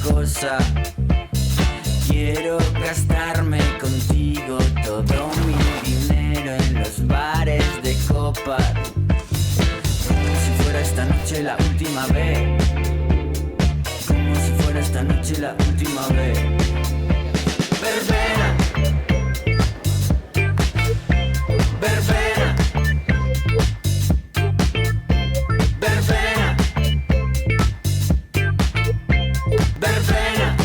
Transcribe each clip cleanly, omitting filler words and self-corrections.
cosa. Quiero gastarme contigo todo mi dinero en los bares de copas. Como si fuera esta noche la última vez. Como si fuera esta noche la última vez. Verbena. Verbena. Verbena. Verbena.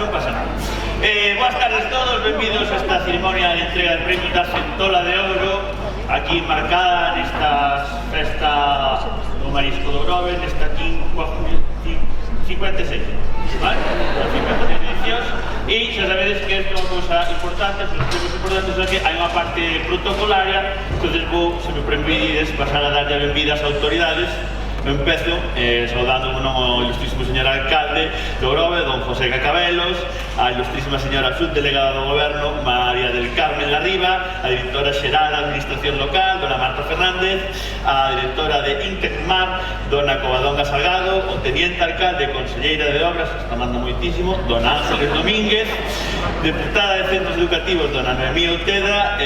non pasa nada. Boas tardes todos, benvidos a esta ceremonia de entrega de premios da Centola de Ouro, aquí marcada nesta festa do Marisco do Grove, nesta 56, vale? As 56 edicións, e xa sabedes que isto é unha cousa importante, os premios importantes é que hai unha parte protocolaria, entón vou, se me permitides, pasar a darlle a benvida ás autoridades. Empezo saudando ao ilustrísimo señor alcalde do Grove, don José Cacabelos, a ilustrísima señora subdelegada do Goberno, María del Carmen Larriba, a directora xeral da Administración Local, dona Marta Fernández, a directora de Intecmar, dona Covadonga Salgado, o teniente alcalde e conselleira de Obras, está manda moitísimo, dona Ángeles Domínguez, deputada de Centros Educativos, dona Noemí Outeda,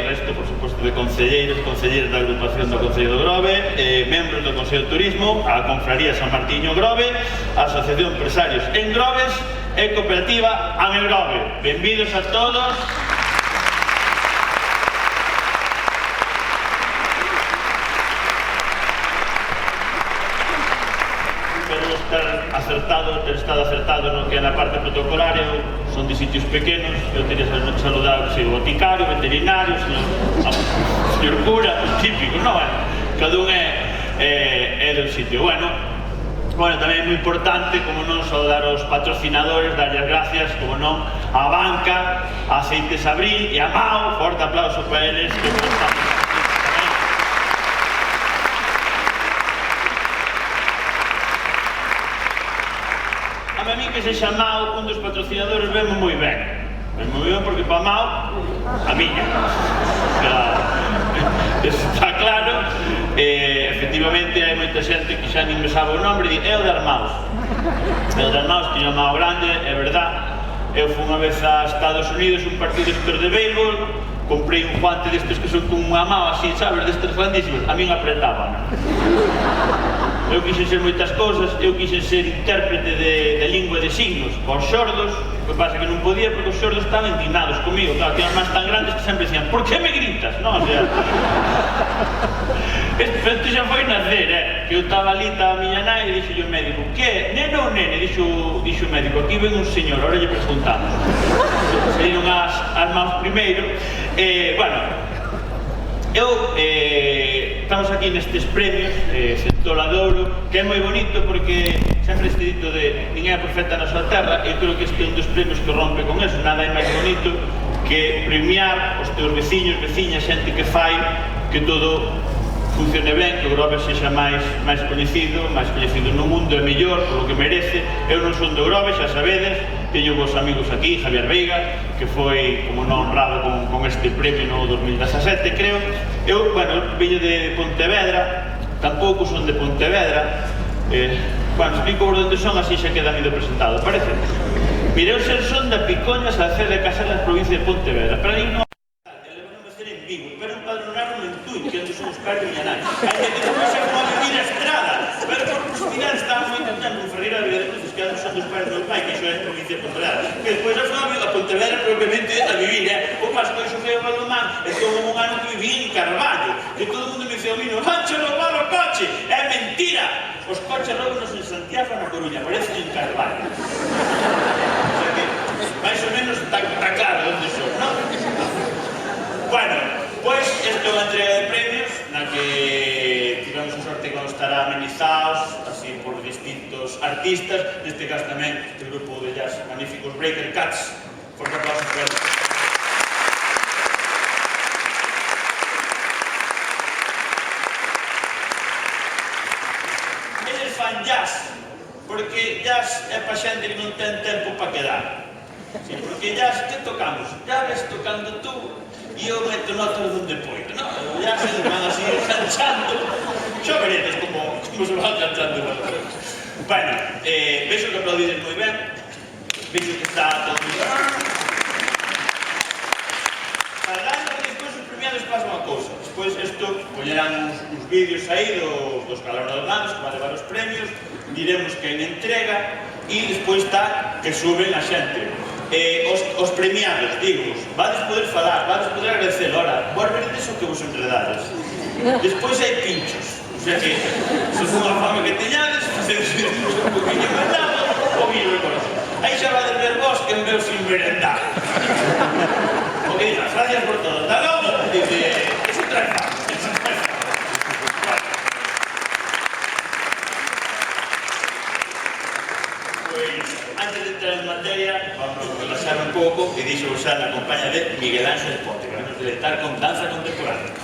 resto, por suposto, de conselleiros e conselleiras da agrupación do Concello do Grove, membros do Consello de Turismo, a Confraría San Martiño Grove, a Asociación Empresarios en Groves e Cooperativa AME Grove. Benvidos a todos. Ter estado acertado no que é na parte protocolaria, son de sitios pequenos, eu teria saludado o boticario, o veterinario, o señor cura, típico, non é? Cada un é do sitio. Bueno, tamén é moi importante, como non, saudar os patrocinadores, darlle as gracias, como non, á banca, a Aceites Abril e a Mao, forte aplauso para eles, que están. A mí que se chamao un dos patrocinadores vemos moi ben. Vemos moi ben porque para Mao, a miña. Claro, eso está claro. Efectivamente hai moita xente que xa nin me sabe o nombre e di, é o de Armaus. É o de Armaus, tiña Mao grande, é verdad. Eu fui unha vez a Estados Unidos, un partido de béisbol, comprei un guante destes que son como unha Mao así, sabes, destes grandísimos, a min apretaban. Eu quixen ser moitas cousas, eu quixen ser intérprete de lingua de signos aos xordos, o que pasa que non podía porque os xordos estaban indignados comigo, claro, que eran máis tan grandes que sempre dicían, por que me gritas? Non, o sea... Isto xa foi nacer, que eu estaba ali, estaba a miña nai e dixo o médico, que, neno ou nene? Dixo o médico, aquí ven un señor, ahora lle preguntamos. Saíron as mãos primeiro, bueno, estamos aquí nestes premios Centola de Ouro, que é moi bonito porque sempre este dito de ninguén é profeta na súa terra, e creo que este é un dos premios que rompe con eso. Nada é máis bonito que premiar os teus veciños, veciñas, xente que fai que todo funcione ben, que o Grove sexa máis coñecido no mundo e mellor, polo que merece. Eu non son do Grove, xa sabedes, teño vos amigos aquí, Javier Veiga, que foi, como non, honrado con este premio no 2017, creo. Eu, bueno, veño de Pontevedra, tampouco son de Pontevedra. Bueno, explico por onde son, así xa queda ido presentado, parece? Mire, eu son da Picoña, Salceda de Caselas, provincia de Pontevedra, pero aí non pero empadronaron en Tui, que onde son os pais de miña nai. Hai que despois é como a vivir a estrada, pero por proximidade estaba moi contento con Ferreira de Villaderos, que son dos pais do meu pai, que iso é a provincia de Pontevedra. Que despois a súa a Pontevedra propiamente a vivir, o paso que iso foi o Valdomar, e todo un ano que viví en Carballo, que todo o mundo me dicía, vino, vanche roubar o coche, é mentira! Os coches roubanos en Santiago na Coruña, parecen en Carballo. O sea que, máis ou menos, está claro onde son, non? Bueno, pois esta é unha entrega de premios na que tivemos a sorte que estar amenizados así por distintos artistas, neste caso tamén o grupo de jazz magníficos Breaker Cats. Forte aplauso para eles. Eles fan jazz, porque jazz é pa xente que non ten tempo para quedar. Sí, porque jazz, que tocamos? Ya ves tocando tú, e eu meto notas donde poido, non? Ya se van así enganchando, xa veredes como se van enganchando. Bueno, vexo que aplaudides moi ben, vexo que está todo moi ben. Para dar que despois os premiados pasa unha cousa, despois isto poñerán uns vídeos aí dos galardonados que van levar os premios, diremos que en entrega, e despois está que suben a xente. Os premiados, digos, vades poder falar, vades poder agradecer, ora, vos veredes o que vos enredades. Despois hai pinchos, o sea que, se foi unha fama que teñades, facedes un poquinho máis lado, o vídeo de corazón. Aí xa vai de ver vos que me veo sin merendar. O que digas, gracias por todo. Hasta logo, dice, es un traza. Pues, antes de entrar en materia, vamos a relaxar un pouco e dixo usar na compañía de Miguel Ángel Ponte, que vamos a deleitar con danza contemporánea.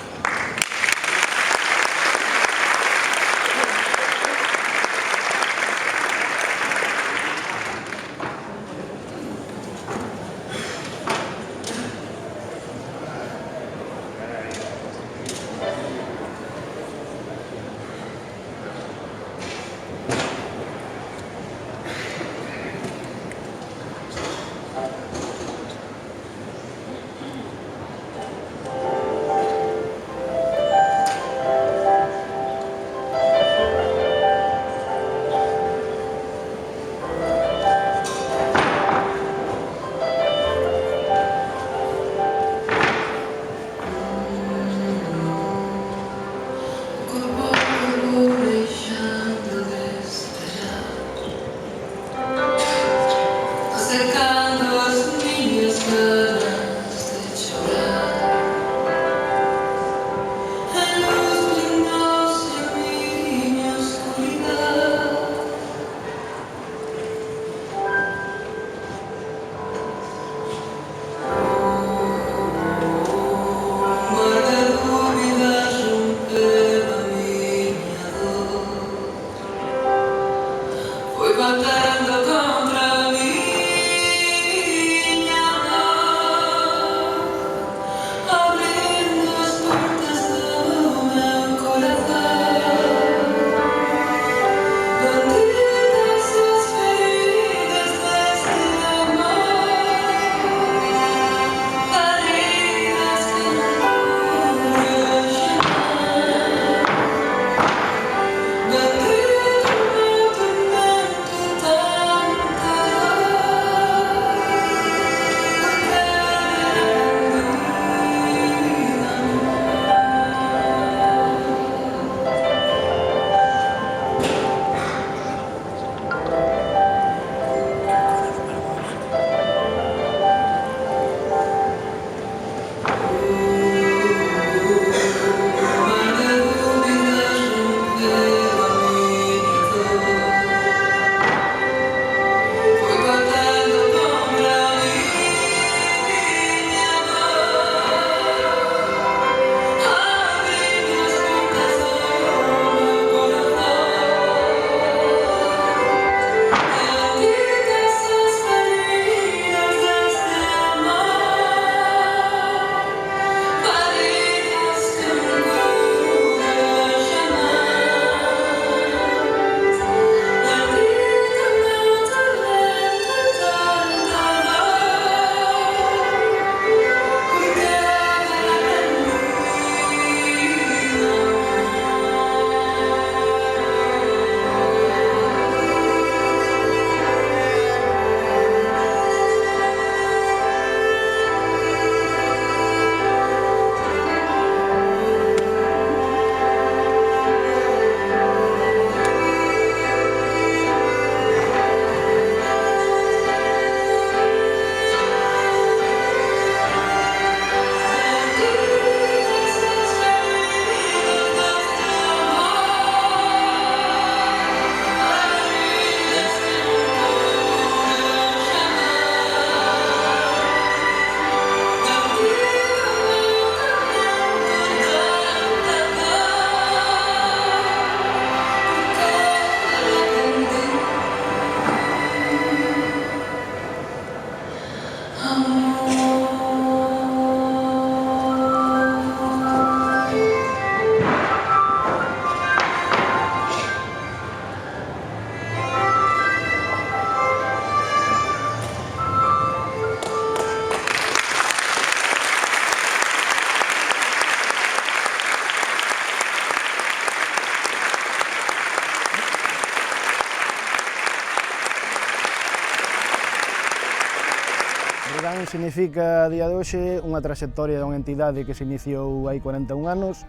Breogán significa a día de hoxe unha traxectoria dunha entidade que se iniciou hai 41 anos,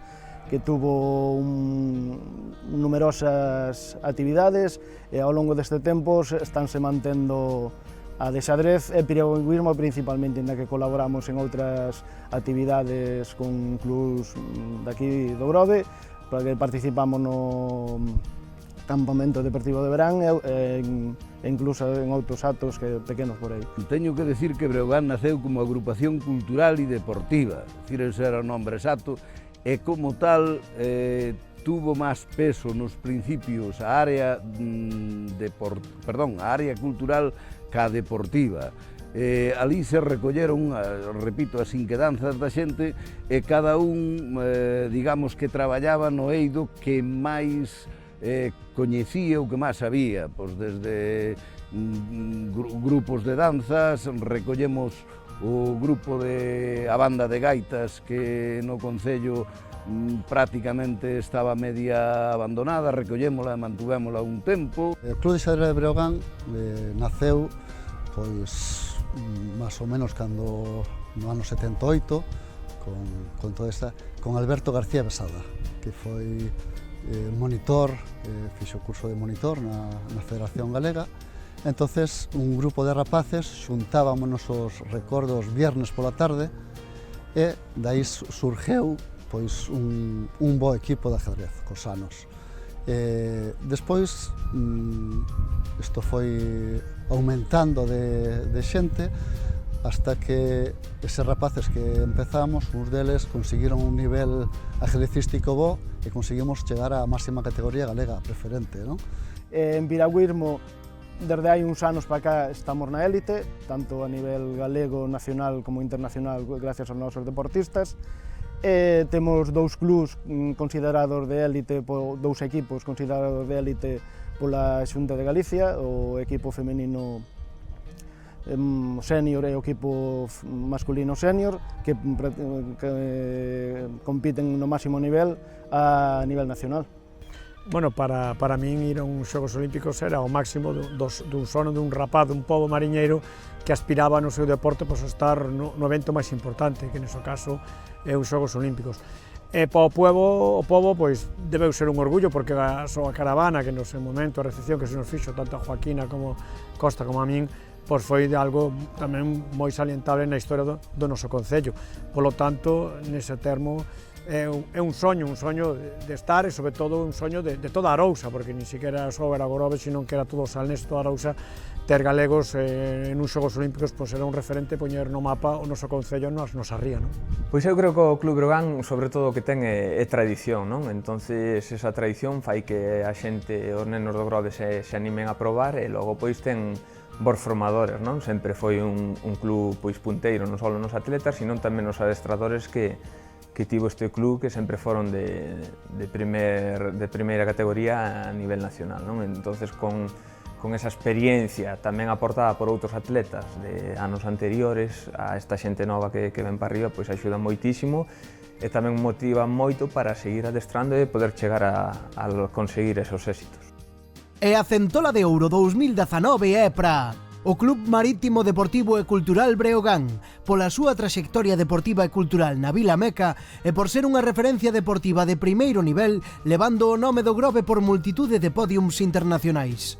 que tuvo numerosas actividades e ao longo deste tempo estánse mantendo a de xadrez e piragüismo principalmente, na que colaboramos en outras actividades con clubs daqui do Grove, para que participamos no campamento deportivo de verán e incluso en outros actos pequenos por aí. Teño que decir que Breogán naceu como agrupación cultural e deportiva, ese era o nombre exacto, e como tal tuvo máis peso nos principios a área cultural ca deportiva. Ali se recolleron, repito, as inquedanzas da xente e cada un, digamos, que traballaba no eido que máis coñecía o que máis sabía, pois desde grupos de danzas, recollemos o grupo a banda de gaitas que no concello prácticamente estaba media abandonada, recollémola e mantuvémola un tempo. O Club de Xadrez de Breogán naceu pois máis ou menos cando no ano 78 con Alberto García Besada, que foi monitor, fixo o curso de monitor na Federación Galega. Entonces, un grupo de rapaces xuntábamos nosos recordos viernes pola tarde e dai surgeu pois un bo equipo de ajedrez cos anos. Despois, isto foi aumentando de xente hasta que eses rapaces que empezamos, uns deles conseguiron un nivel ajedrecístico bo e conseguimos chegar á máxima categoría galega preferente, non? En piragüismo, desde hai uns anos para cá estamos na élite, tanto a nivel galego, nacional como internacional, gracias aos nosos deportistas. Temos dous clubs considerados de élite, dous equipos considerados de élite pola Xunta de Galicia, o equipo femenino senior e o equipo masculino senior, que compiten no máximo nivel a nivel nacional. Bueno, para min ir a uns Xogos Olímpicos era o máximo dun sono dun rapaz, dun pobo mariñeiro que aspiraba no seu deporte a estar no evento máis importante, que nese caso é os Xogos Olímpicos. E para o pobo pois, debeu ser un orgullo, porque a caravana que no seu momento, a recepción que se nos fixo tanto a Joaquina como Costa como a min, pois foi algo tamén moi salientable na historia do noso concello. Polo tanto, nese termo, é un soño de estar e, sobre todo, un soño de toda a Arousa, porque ni siquiera só era Grove, sino que era todo o Salnés, toda a Arousa, ter galegos en uns Xogos Olímpicos, pois era un referente poñer no mapa o noso concello na nosa ría, non? Pois eu creo que o Club Breogán, sobre todo, o que ten é tradición, non? Entonces, esa tradición fai que a xente, os nenos do Grove se animen a probar e logo pois ten bons formadores, non? Sempre foi un club pois punteiro, non só nos atletas, sino tamén nos adestradores que tivo este club, que sempre foron de primeira categoría a nivel nacional, non? Entonces, con esa experiencia tamén aportada por outros atletas de anos anteriores a esta xente nova que ven para arriba, pois axuda moitísimo e tamén motiva moito para seguir adestrando e poder chegar a conseguir esos éxitos. E a Centola de Ouro 2019 é para o Club Marítimo Deportivo e Cultural Breogán, pola súa traxectoria deportiva e cultural na Vila Meca e por ser unha referencia deportiva de primeiro nivel, levando o nome do Grove por multitude de pódiums internacionais.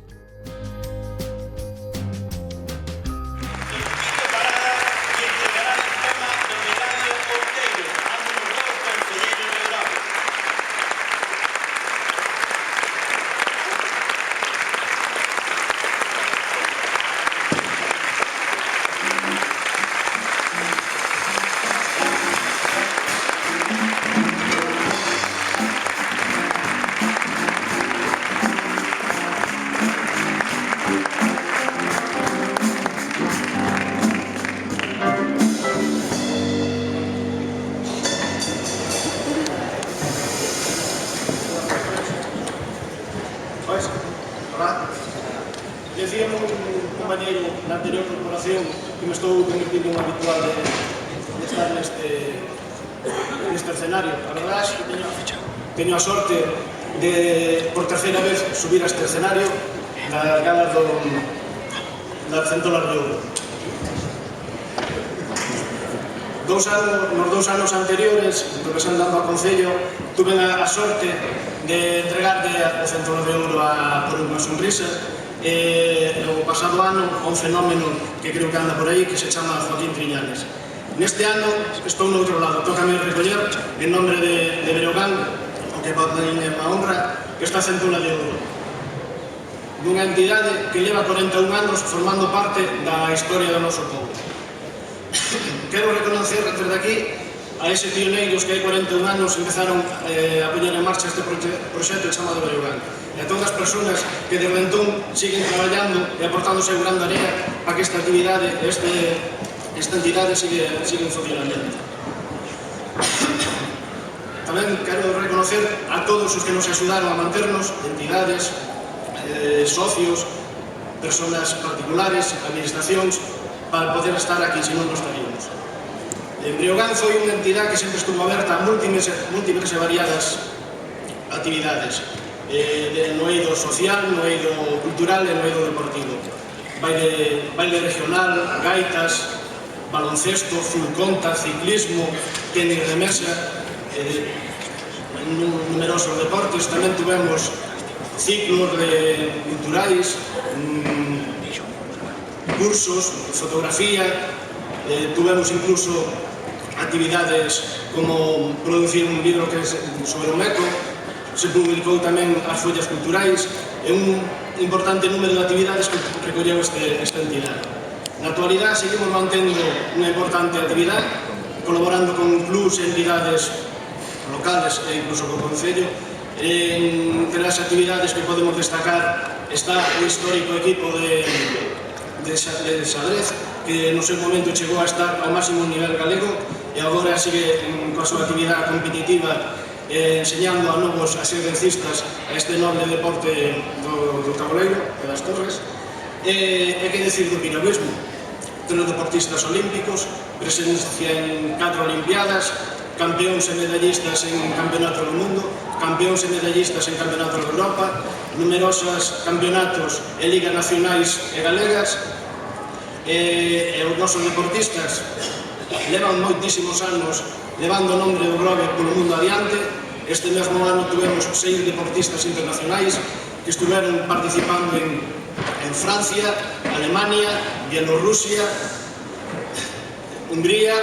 Decíame un compañeiro na anterior corporación que me estou convertindo un habitual de estar neste escenario. A verdade é que teño a sorte de, por terceira vez, subir a este escenario das galas da Centola de Ouro. Nos 2 anos anteriores, representando ao Concello, tuve a sorte de entregarle a Centola de Ouro por unha sonrisa, o pasado ano a un fenómeno que creo que anda por aí que se chama Joaquín Triñanes. Neste ano estou no outro lado, tócame recoller en nombre de Breogán, o que para mí é unha honra, esta centola de ouro dunha entidade que leva 41 anos formando parte da historia do noso povo. Quero reconocer desde aquí a ese pioneiros que hai 41 anos empezaron a poñer en marcha este proxecto chamado Breogán, e a todas as persoas que desde entón siguen traballando e aportando seu gran area para que esta actividade, esta entidade siga en funcionamento. Tamén quero reconocer a todos os que nos axudaron a manternos, entidades, socios, persoas particulares, administracións, para poder estar aquí, senón non estaríamos. Breogán foi unha entidade que sempre estuvo aberta a múltiples e variadas actividades, no eido social, no eido cultural e no eido deportivo. Baile regional, gaitas, baloncesto, fulconta, ciclismo, tenis de mesa, numerosos deportes. Tamén tuvemos ciclos culturais, cursos, fotografía, tuvemos incluso actividades como producir un libro que é sobre o meco, se publicou tamén as follas culturais e un importante número de actividades que recolleu esta entidade. Na actualidade seguimos mantendo unha importante actividade, colaborando con clubs e entidades locales e incluso con o Concello. Entre as actividades que podemos destacar está o histórico equipo de xadrez, que no seu momento chegou a estar ao máximo nivel galego e agora sigue coa súa actividade competitiva enseñando a novos xadrecistas a este noble deporte do tabuleiro e das torres. E que decir do piragüismo? Temos deportistas olímpicos, presencia en 4 olimpiadas, campeóns e medallistas en campeonatos do mundo, campeóns e medallistas en campeonatos de Europa, numerosos campeonatos e ligas nacionais e galegas, e os nosos deportistas levan moitísimos anos levando o nombre do Grove polo mundo adiante. Este mesmo ano tuvemos 6 deportistas internacionais que estuveron participando en Francia, Alemania, Bielorrusia, Hungría,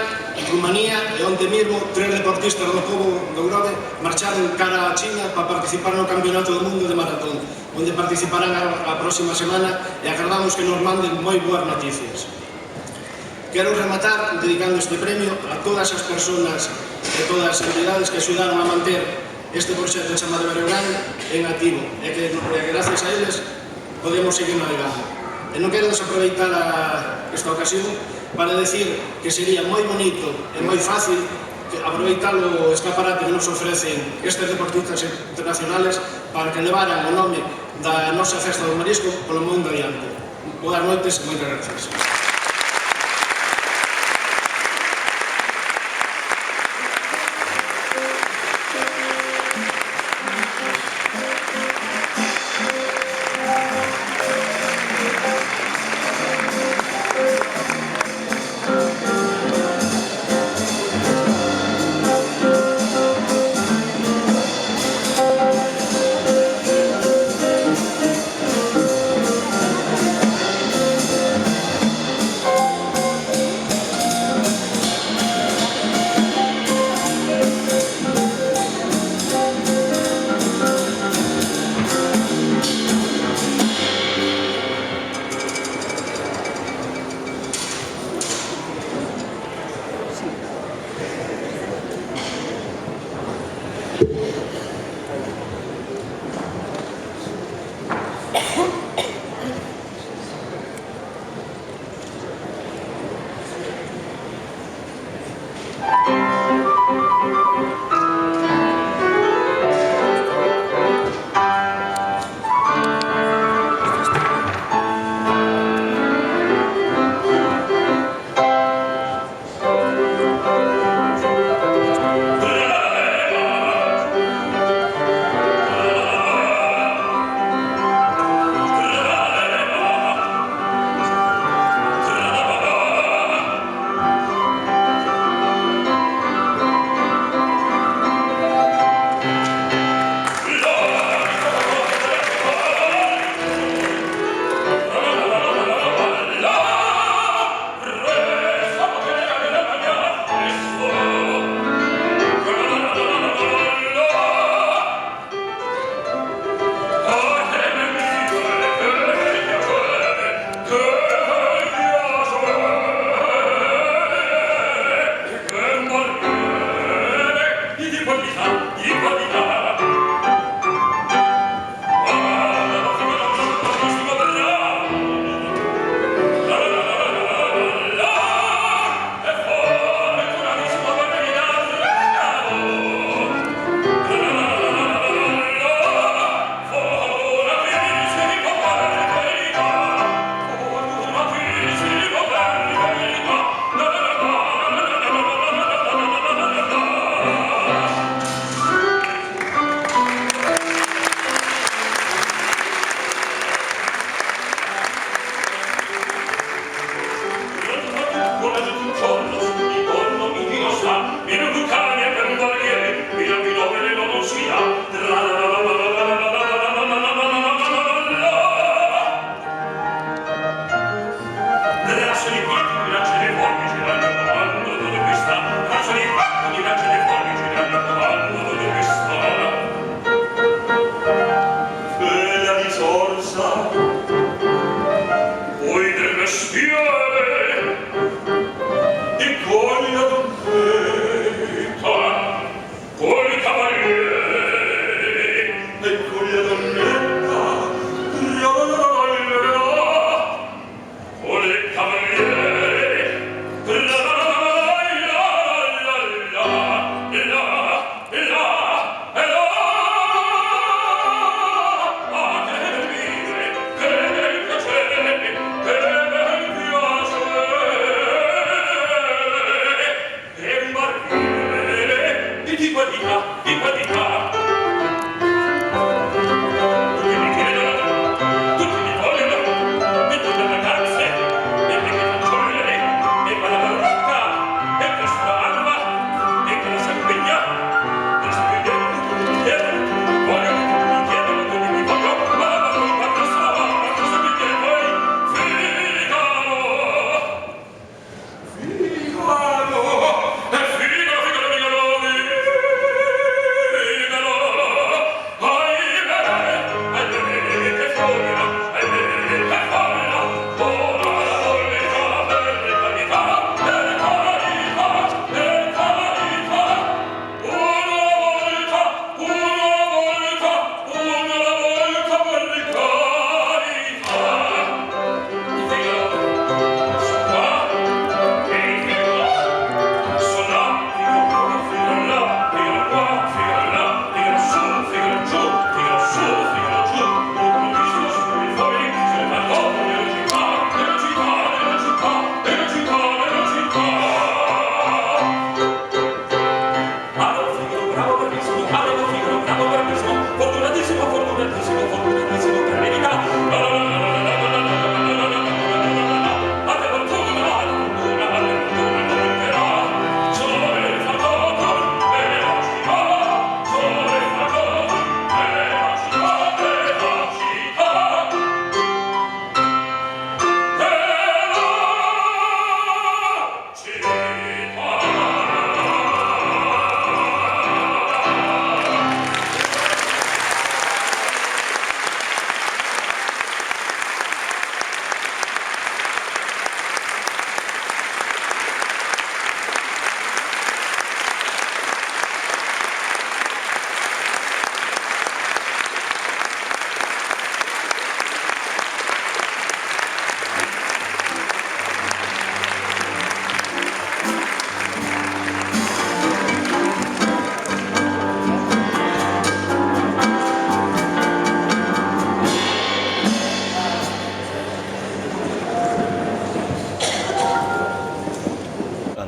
Rumanía, e onte mesmo 3 deportistas do povo do Grove marcharon cara a China para participar no Campeonato do Mundo de Maratón, onde participarán a próxima semana e agardamos que nos manden moi boas noticias. Quero rematar dedicando este premio a todas as persoas e todas as entidades que axudaron a manter este proxecto chamado Breogán en activo e que gracias a eles podemos seguir navegando. E non quero desaproveitar esta ocasión para decir que sería moi bonito e moi fácil aproveitar o escaparate que nos ofrecen estes deportistas internacionales para que levaran o nome da nosa festa do marisco polo mundo adiante. Boas noites e moitas gracias.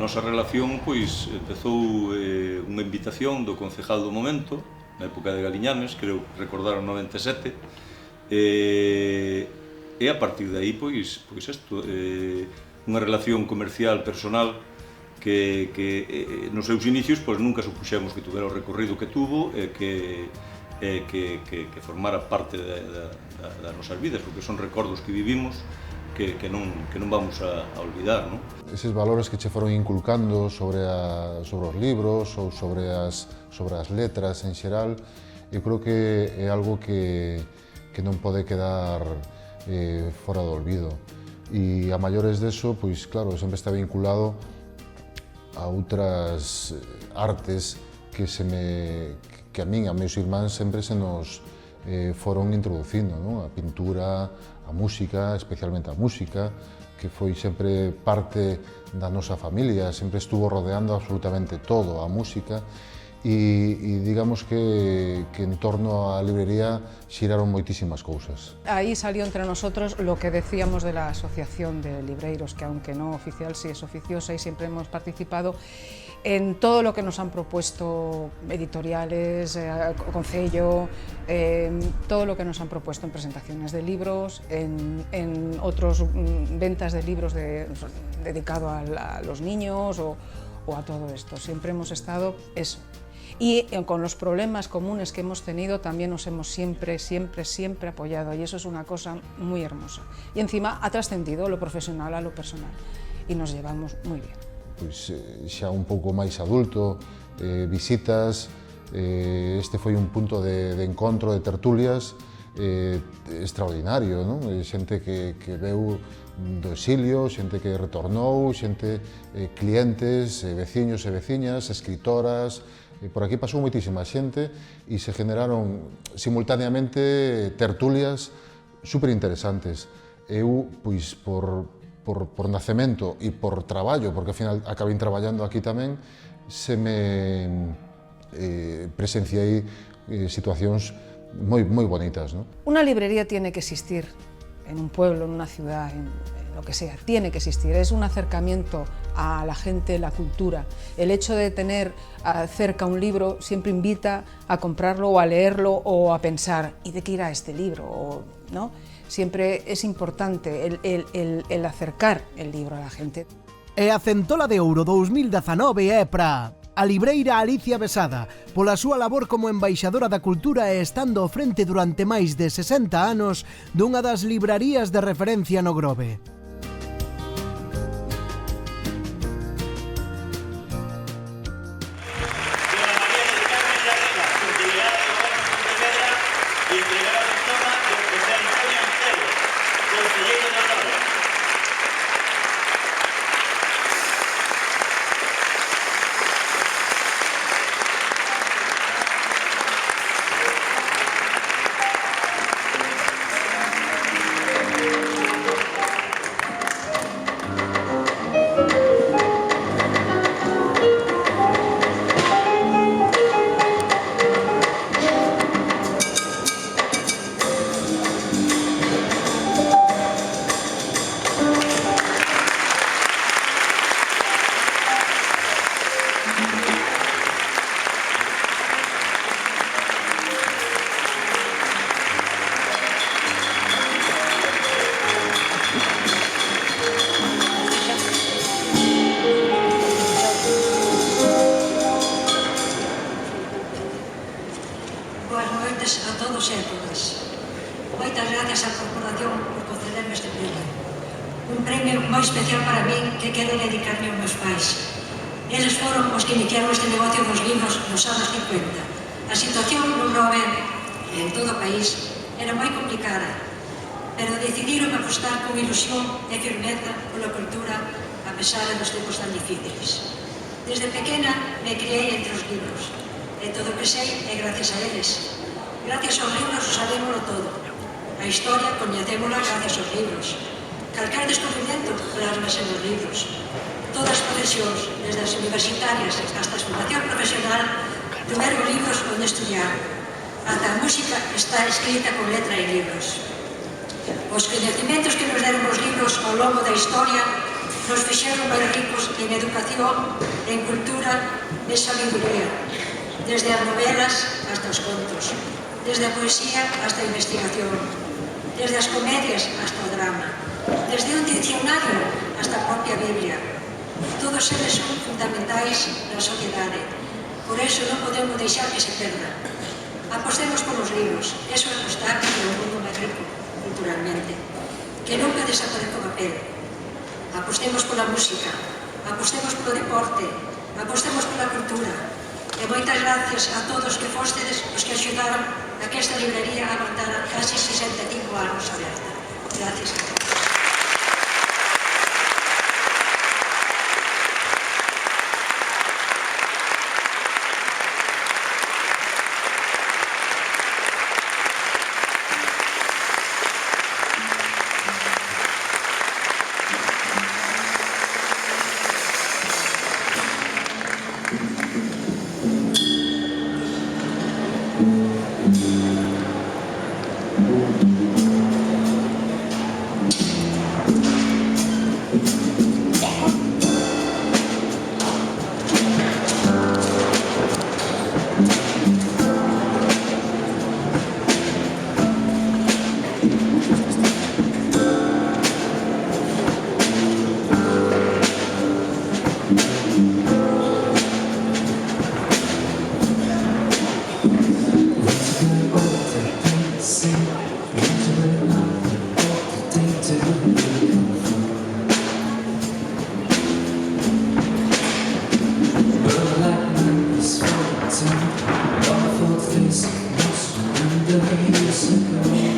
nosa relación pois empezou unha invitación do concejal do momento, na época de Galiñanes, creo recordar o 97, e a partir de aí pois isto, unha relación comercial personal que nos seus inicios pois nunca supuxemos que tuvera o recorrido que tuvo e que formara parte das nosas vidas, porque son recordos que vivimos que non vamos a olvidar, non? Eses valores que che foron inculcando sobre os libros ou sobre as letras en xeral, eu creo que é algo que non pode quedar fora do olvido. E a maiores deso, pois claro, sempre está vinculado a outras artes que a min, a meus irmáns, sempre se nos foron introducindo, non? A pintura, a música, especialmente a música, que foi sempre parte da nosa familia, sempre estuvo rodeando absolutamente todo a música e digamos que en torno á librería xiraron moitísimas cousas. Aí salió entre nosotros lo que decíamos de la Asociación de Libreiros, que aunque no oficial, sí es oficiosa y siempre hemos participado en todo lo que nos han propuesto editoriales, concello, todo lo que nos han propuesto en presentaciones de libros, en otros ventas de libros dedicado a los niños o a todo esto. Siempre hemos estado eso. Y con los problemas comunes que hemos tenido también nos hemos siempre apoyado, y eso es una cosa muy hermosa. Y encima ha trascendido lo profesional a lo personal y nos llevamos muy bien. Pois xa un pouco máis adulto, visitas, este foi un punto de encontro, de tertulias, extraordinario, non? Xente que veu do exilio, xente que retornou, xente, clientes, veciños e veciñas, escritoras. Por aquí pasou moitísima xente e se generaron simultaneamente tertulias superinteresantes. Eu, pois, por nacemento e por traballo, porque ao final acabei traballando aquí tamén, se me presenciei situacións moi bonitas, ¿no? Una librería tiene que existir en un pueblo, en una ciudad, en lo que sea, tiene que existir. Es un acercamiento a la gente, la cultura. El hecho de tener cerca un libro siempre invita a comprarlo o a leerlo o a pensar, ¿y de qué irá este libro? ¿No? Siempre es importante el acercar el libro a la gente. E a Centola de Ouro 2019 é para a libreira Alicia Besada, pola súa labor como embaixadora da cultura e estando ao frente durante máis de 60 anos dunha das librarías de referencia no Grove. Moitas gracias á Corporación por concederme este premio. Un premio moi especial para min que quero dedicarme aos meus pais. Eles foron os que iniciaron este negocio dos libros nos anos 50. A situación no Grove e en todo o país era moi complicada, pero decidiron apostar con ilusión e firmeza pola cultura a pesar dos tempos tan difíciles. Desde pequena me criei entre os libros e todo o que sei é gracias a eles. Gracias aos libros sabémoslo todo. A historia coñecémola gracias aos libros. Calquer descubrimento plasmase nos libros. Todas as profesións, desde as universitarias hasta a formación profesional, tiveron libros onde estudiar. Ata a música está escrita con letra e libros. Os coñecementos que nos deron os libros ao longo da historia nos fixeron máis ricos en educación, en cultura e sabiduría, desde as novelas hasta os contos, desde a poesía hasta a investigación, desde as comedias hasta o drama, desde un diccionario hasta a propia Biblia. Todos eles son fundamentais na sociedade, por eso non podemos deixar que se perda. Apostemos polos libros, eso é apostar polo mundo máis rico culturalmente, que nunca desaparezca o papel. Apostemos pola música, apostemos polo deporte, apostemos pola cultura. E moitas gracias a todos que fostedes os que axudaron a que esta librería aguantara casi 65 anos aberta. Gracias a todos. Awful things, most of the years ago.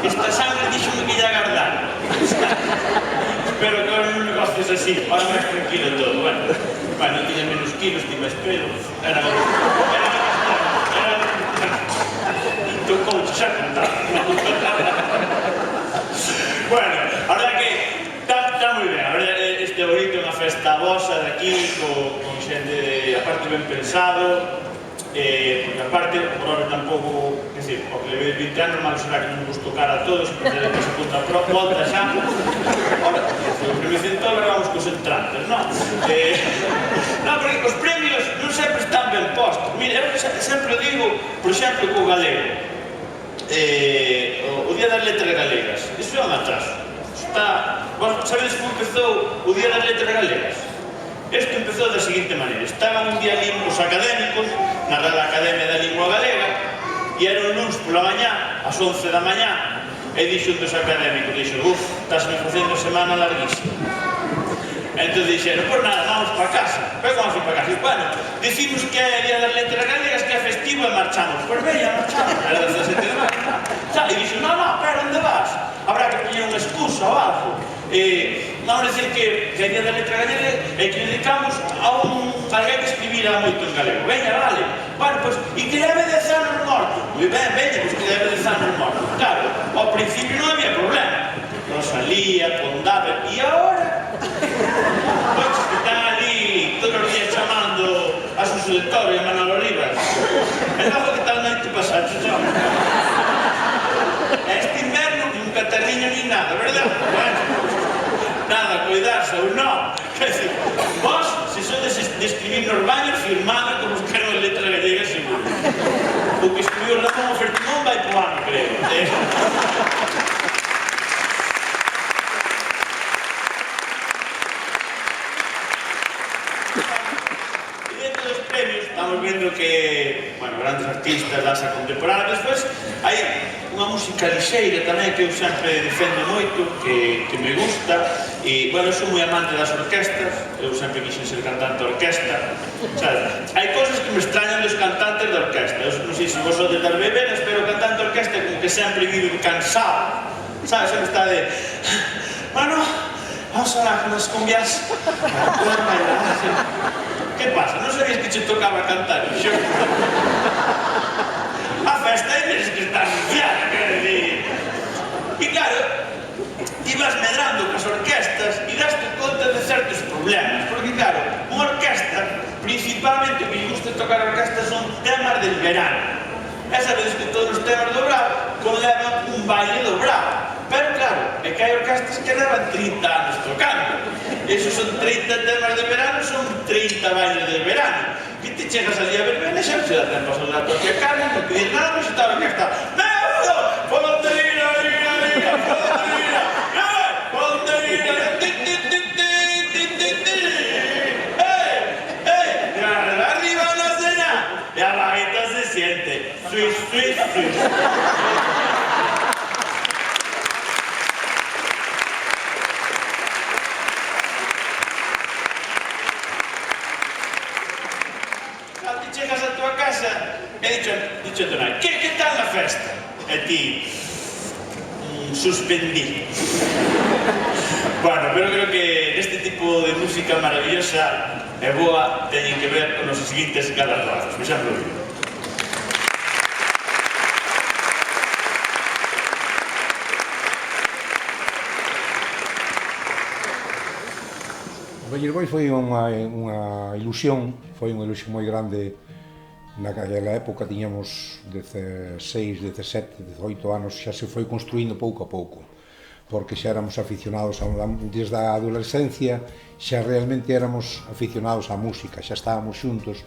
Esta sangre díxome que lle agardar. así, ahora máis tranquilo todo, bueno, non tiña menos kilos, tiña máis pelo, era tocou xa cantar. Bueno, a verdad que está moi ben, a verdad este bonito é unha festa vosa de aquí, con xente, aparte ben pensado, porque aparte, por hora tampouco, quer dizer, o que leve de 20 anos, mal será que non vos tocar a todos, porque que se apunta a volta xa. Ora, o primeiro centro, vamos cos entrantes, non? Non, porque os premios non sempre están ben postos. Mira, eu sempre digo, por exemplo, co galego, o Día das Letras Galegas, iso é un atraso. Vos sabedes como empezou o Día das Letras Galegas? Isto empezou da seguinte maneira. Estaban un día ali os académicos na Real Academia da Lingua Galega e eran luns pola mañá, ás 11 da mañá, e dixo un dos académicos, dixo, estásme facendo semana larguísima. Entón dixeron, por nada, vamos para casa. Pero vamos para casa. E, bueno, decimos que é Día das Letras Galegas, que é festivo e marchamos. Pois veña, marchamos. Era 17 de maio. E dixo, non, pero onde vas? Habrá que poñer unha excusa ou algo. Vamos a decir que é Día das Letras Galegas e que dedicamos a alguén que escribira moito en galego. Veña, vale. Bueno, pois, e que leve 10 anos morto. Moi ben, veña, pois que leve 10 anos morto. Claro, ao principio non había problema. Rosalía, Pondaba, e agora? Pois que están ali todos os días chamando a Suso de Toro e a Manolo Rivas. E logo que talmente pasaxe, non? Este inverno un catarriño ni nada, verdad? Bueno, nada, cuidarse ou non. Quer dizer, vos, se sodes de escribir nos baños, firmado como os que eran letras galegas, seguro. O que escribiu Ramón Fertimón vai po ano, creo. Estamos vendo que, bueno, grandes artistas da asa contemporánea. Despois, hai unha música lixeira tamén que eu sempre defendo moito, que me gusta, e, bueno, eu sou moi amante das orquestas, eu sempre quixen ser cantante de orquesta, sabes? Hai cousas que me extrañan dos cantantes de orquesta, eu non sei se vos sodes das beberas, pero o cantante de orquesta como que sempre vive cansado, sabes? Sempre está de, bueno, vamos a hablar con as cumbias, que pasa? Non sabías que che tocaba cantar? A festa é tens que estar iniciada, quer decir. E claro, ibas medrando cas orquestas e daste conta de certos problemas, porque claro, unha orquesta, principalmente o que lle gusta tocar a orquesta son temas del verano. E sabedes que todos os temas do bravo conlevan un baile do bravo. Pero claro, é que hai orquestas que levan 30 anos tocando. Esos son 30 temas de verano, son 30 bailes de verano. Que te chegas al día verbena e xa se dá tempo a soldar toque a carne, non pedir nada, mas está a orquesta. ¡Meudo! Ponte ira, ira, ira, ponte ira, ponte ira, arriba no cena, e abajito se siente. Swiss, swiss, swiss. Chegas a tua casa e dicho a tua nai, que tal a festa? E ti, suspendí. Bueno, pero creo que este tipo de música maravillosa e boa teñen que ver con os seguintes galardoados. Por exemplo, O Beller Boy foi unha ilusión, foi unha ilusión moi grande. Naquela época tiñamos 16, 17, 18 anos, xa se foi construindo pouco a pouco, porque xa éramos aficionados, desde a adolescencia, xa realmente éramos aficionados á música, xa estábamos xuntos,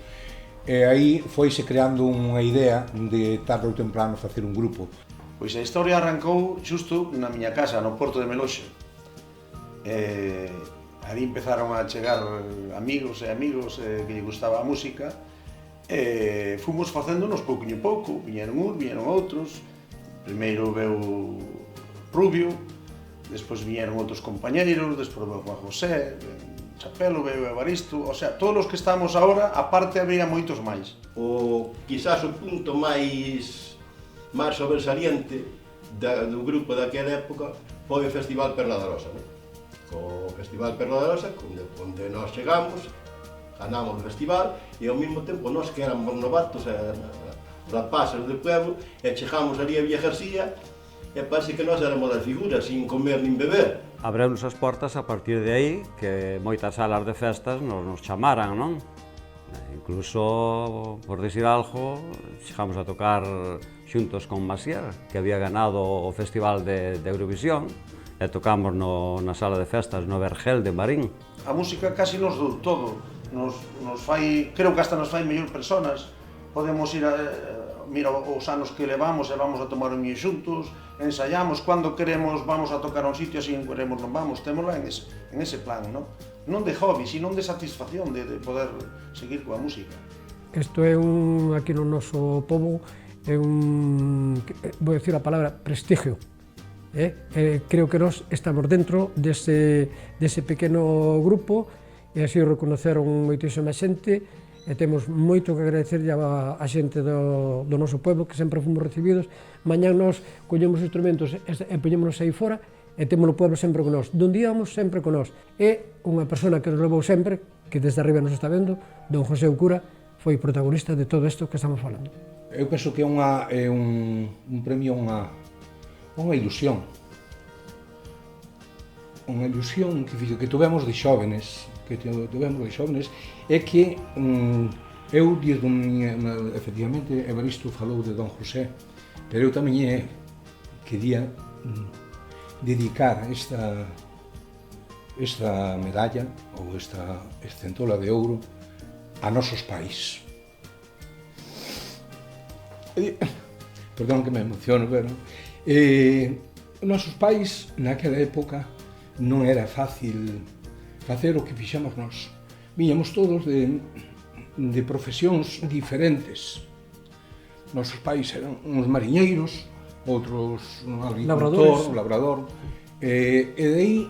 e aí foise creando unha idea de tarde ou temprano facer un grupo. Pois a historia arrancou xusto na miña casa, no Porto de Meloxe. Ali empezaron a chegar amigos e que lle gustaba a música, e fomos facéndonos pouquinho pouco, viñeron uns, viñeron outros. Primeiro veu Rubio, despois viñeron outros compañeiros, despois veu Juan José, Chapelo, veu Evaristo, o sea, todos os que estamos agora, aparte había moitos máis. Quizás o punto máis sobresaliente do grupo daquela época foi o Festival Perla da Rosa, non? co Festival Perla de Osa, onde nós chegamos, ganamos o festival, e ao mesmo tempo nós que éramos novatos, rapaces de pueblo, e chegamos ali a Villa García, e parece que nós éramos das figuras, sin comer nin beber. Abreunos as portas a partir de aí, que moitas salas de festas nos chamaran, non? Incluso, por decir algo, chegamos a tocar xuntos con Masier, que había ganado o Festival de Eurovisión, e tocamos na sala de festas no Vergel de Marín. A música casi nos dou todo, nos fai, creo que hasta nos fai mellor personas, podemos ir mira os anos que levamos e vamos a tomar un miño xuntos, ensaiamos, cando queremos vamos a tocar a un sitio, así queremos non vamos, témosla en ese plan, non de hobby, sino de satisfacción de poder seguir coa música. Isto é aquí no noso pobo, é vou dicir a palabra, prestigio. Creo que nós estamos dentro dese pequeno grupo e así o reconoceron moitísima xente e temos moito que agradecerlle a xente do noso pueblo que sempre fomos recibidos. Mañán nós collemos instrumentos e poñémonos aí fora e temos o pueblo sempre con nós. Donde íamos sempre con nós. É unha persona que nos levou sempre, que desde arriba nos está vendo, don José Ucura, foi protagonista de todo isto que estamos falando. Eu penso que é un premio, unha ilusión. Unha ilusión que tuvemos de xóvenes, é que eu, efectivamente, Evaristo falou de don José, pero eu tamén quería dedicar esta medalla ou esta centola de ouro a nosos pais. Perdón que me emociono, pero os nosos pais naquela época non era fácil facer o que fixamos nós. Viñamos todos de profesións diferentes. Nosos pais eran uns mariñeiros, outros un agricultor, labrador, e de aí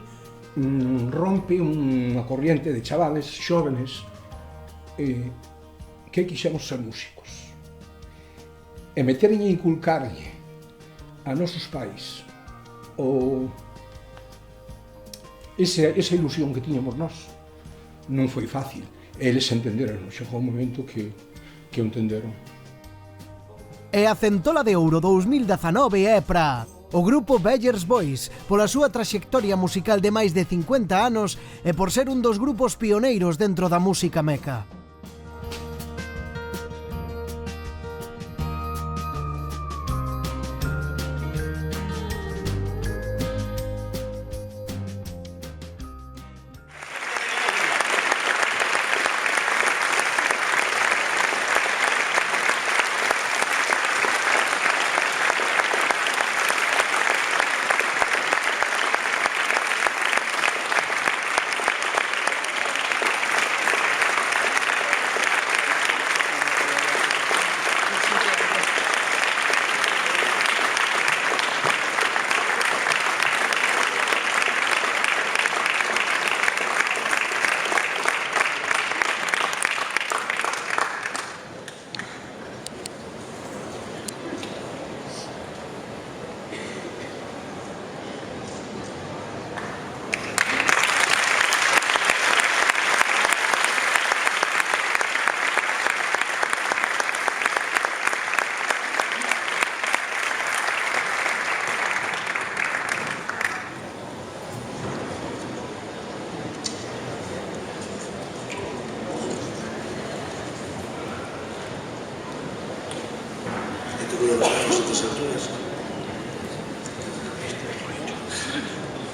rompe unha corriente de chavales xóvenes que quixemos ser músicos. E meterlle e inculcarlle a nosos pais esa ilusión que tiñamos nós non foi fácil. Eles entenderon, chegou un momento que o entenderon. E a Centola de Ouro 2019 é para o grupo Bellers Boys, pola súa traxectoria musical de máis de 50 anos e por ser un dos grupos pioneiros dentro da música meca.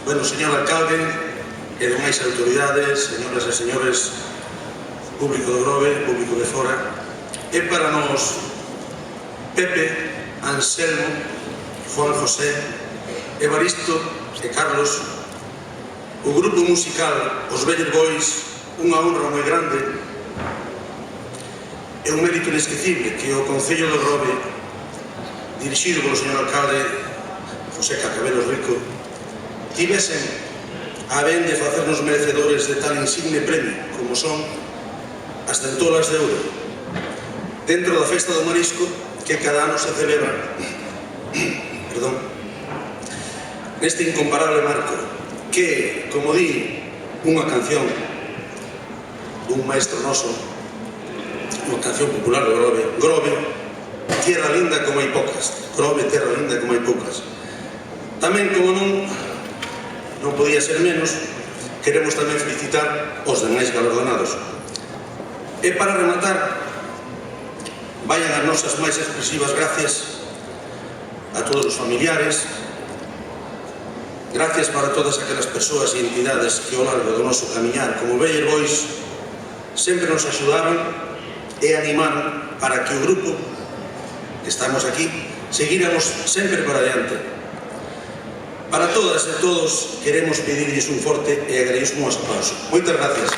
Bueno, señor alcalde e demais autoridades, señoras e señores, público do Grove, público de fora, é para nós Pepe, Anselmo, Juan José, Evaristo e Carlos, o grupo musical Os Bellers Boys, unha honra moi grande e un mérito inesquecible que o Concello do Grove, dirixido polo señor alcalde José Cacabelos Rico, tivesen a ben de facernos merecedores de tal insigne premio como son as Centolas de Ouro dentro da Festa do Marisco que cada ano se celebra neste incomparable marco que, como di unha canción dun maestro noso, unha canción popular do Grove, Grove, tierra linda como hai pocas. Grove, terra linda como hai pocas. Tamén, como non podía ser menos, queremos tamén felicitar os demais galardonados. E para rematar, vayan as nosas máis expresivas gracias a todos os familiares, gracias para todas aquelas persoas e entidades que ao largo do noso camiñar como Beller Boys sempre nos axudaron e animaron para que o grupo que estamos aquí seguíramos sempre para adiante. Para todas e todos queremos pedirlles un forte e agradecemos un aplauso. Moitas gracias.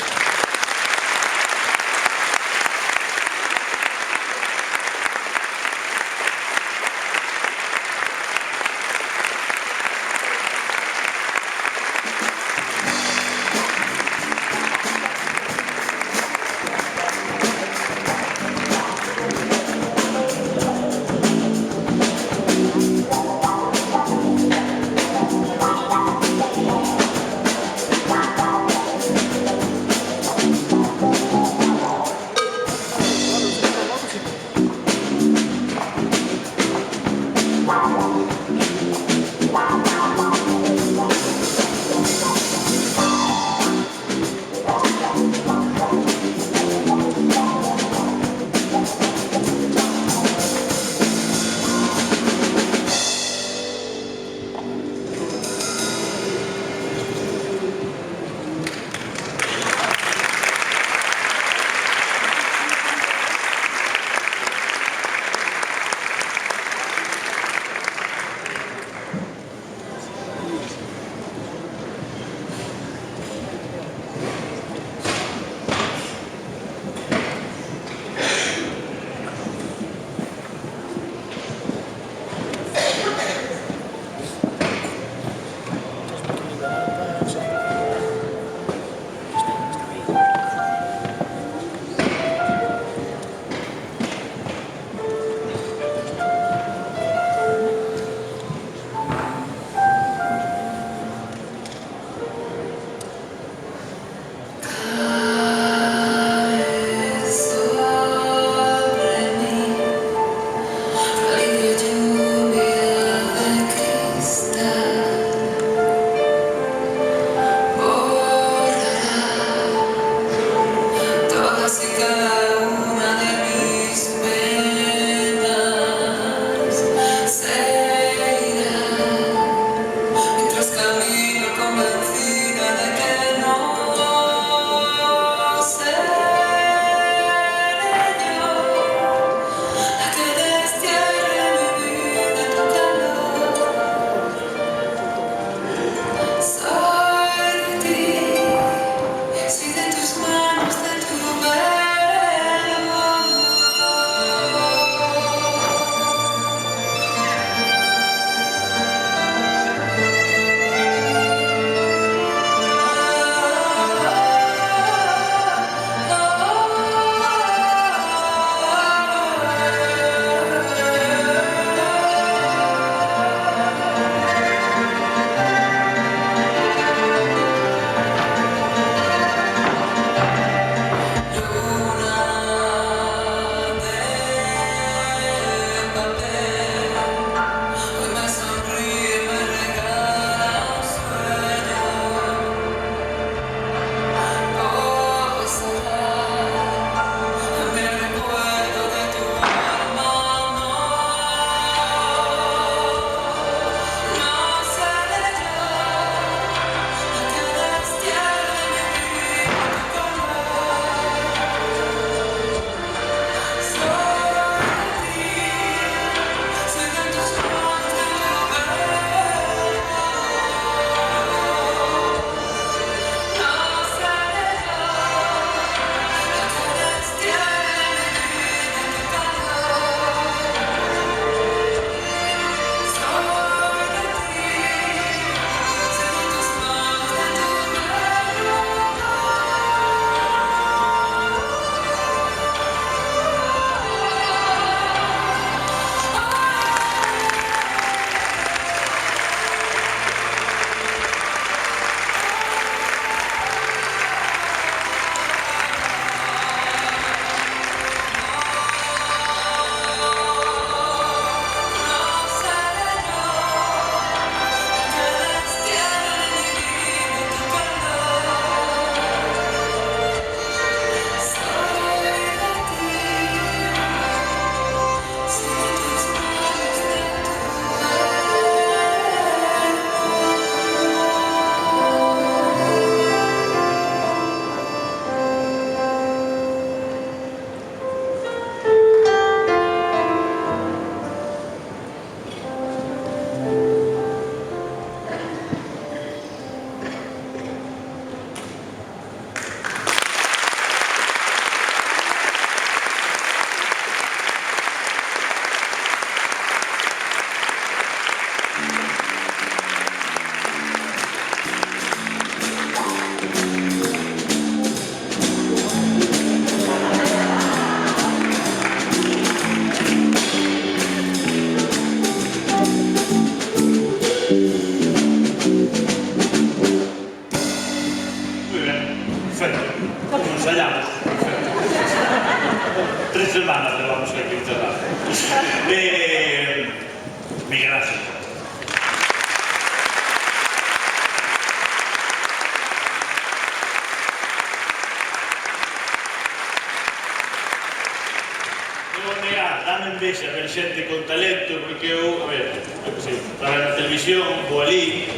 feliz a ver xente con talento, porque eu, a ver, eu que sei, trabalho na televisión, vou ali,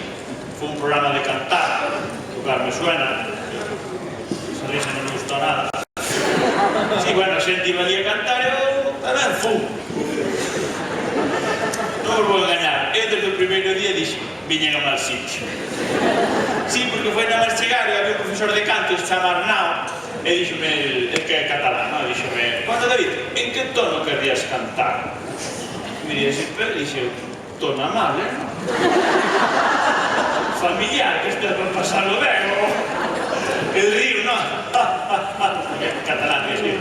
foi un programa de cantar, tocar me suena, esa risa non me gustou nada. Sí, bueno, a xente iba ali a cantar, eu tamén fui. Non vos vou engañar, eu desde o primeiro día dixen, viñen a mal sitio. Sí, porque foi nada máis chegar e había un profesor de canto que se chama Arnau, e díxome, el que é catalán, non? Díxome, bueno, David, en que tono querrías cantar? Mirei así, pero dixo, tono amable, non? Familiar, que estés por pasarlo ben, el río, non? Catalán, que sí.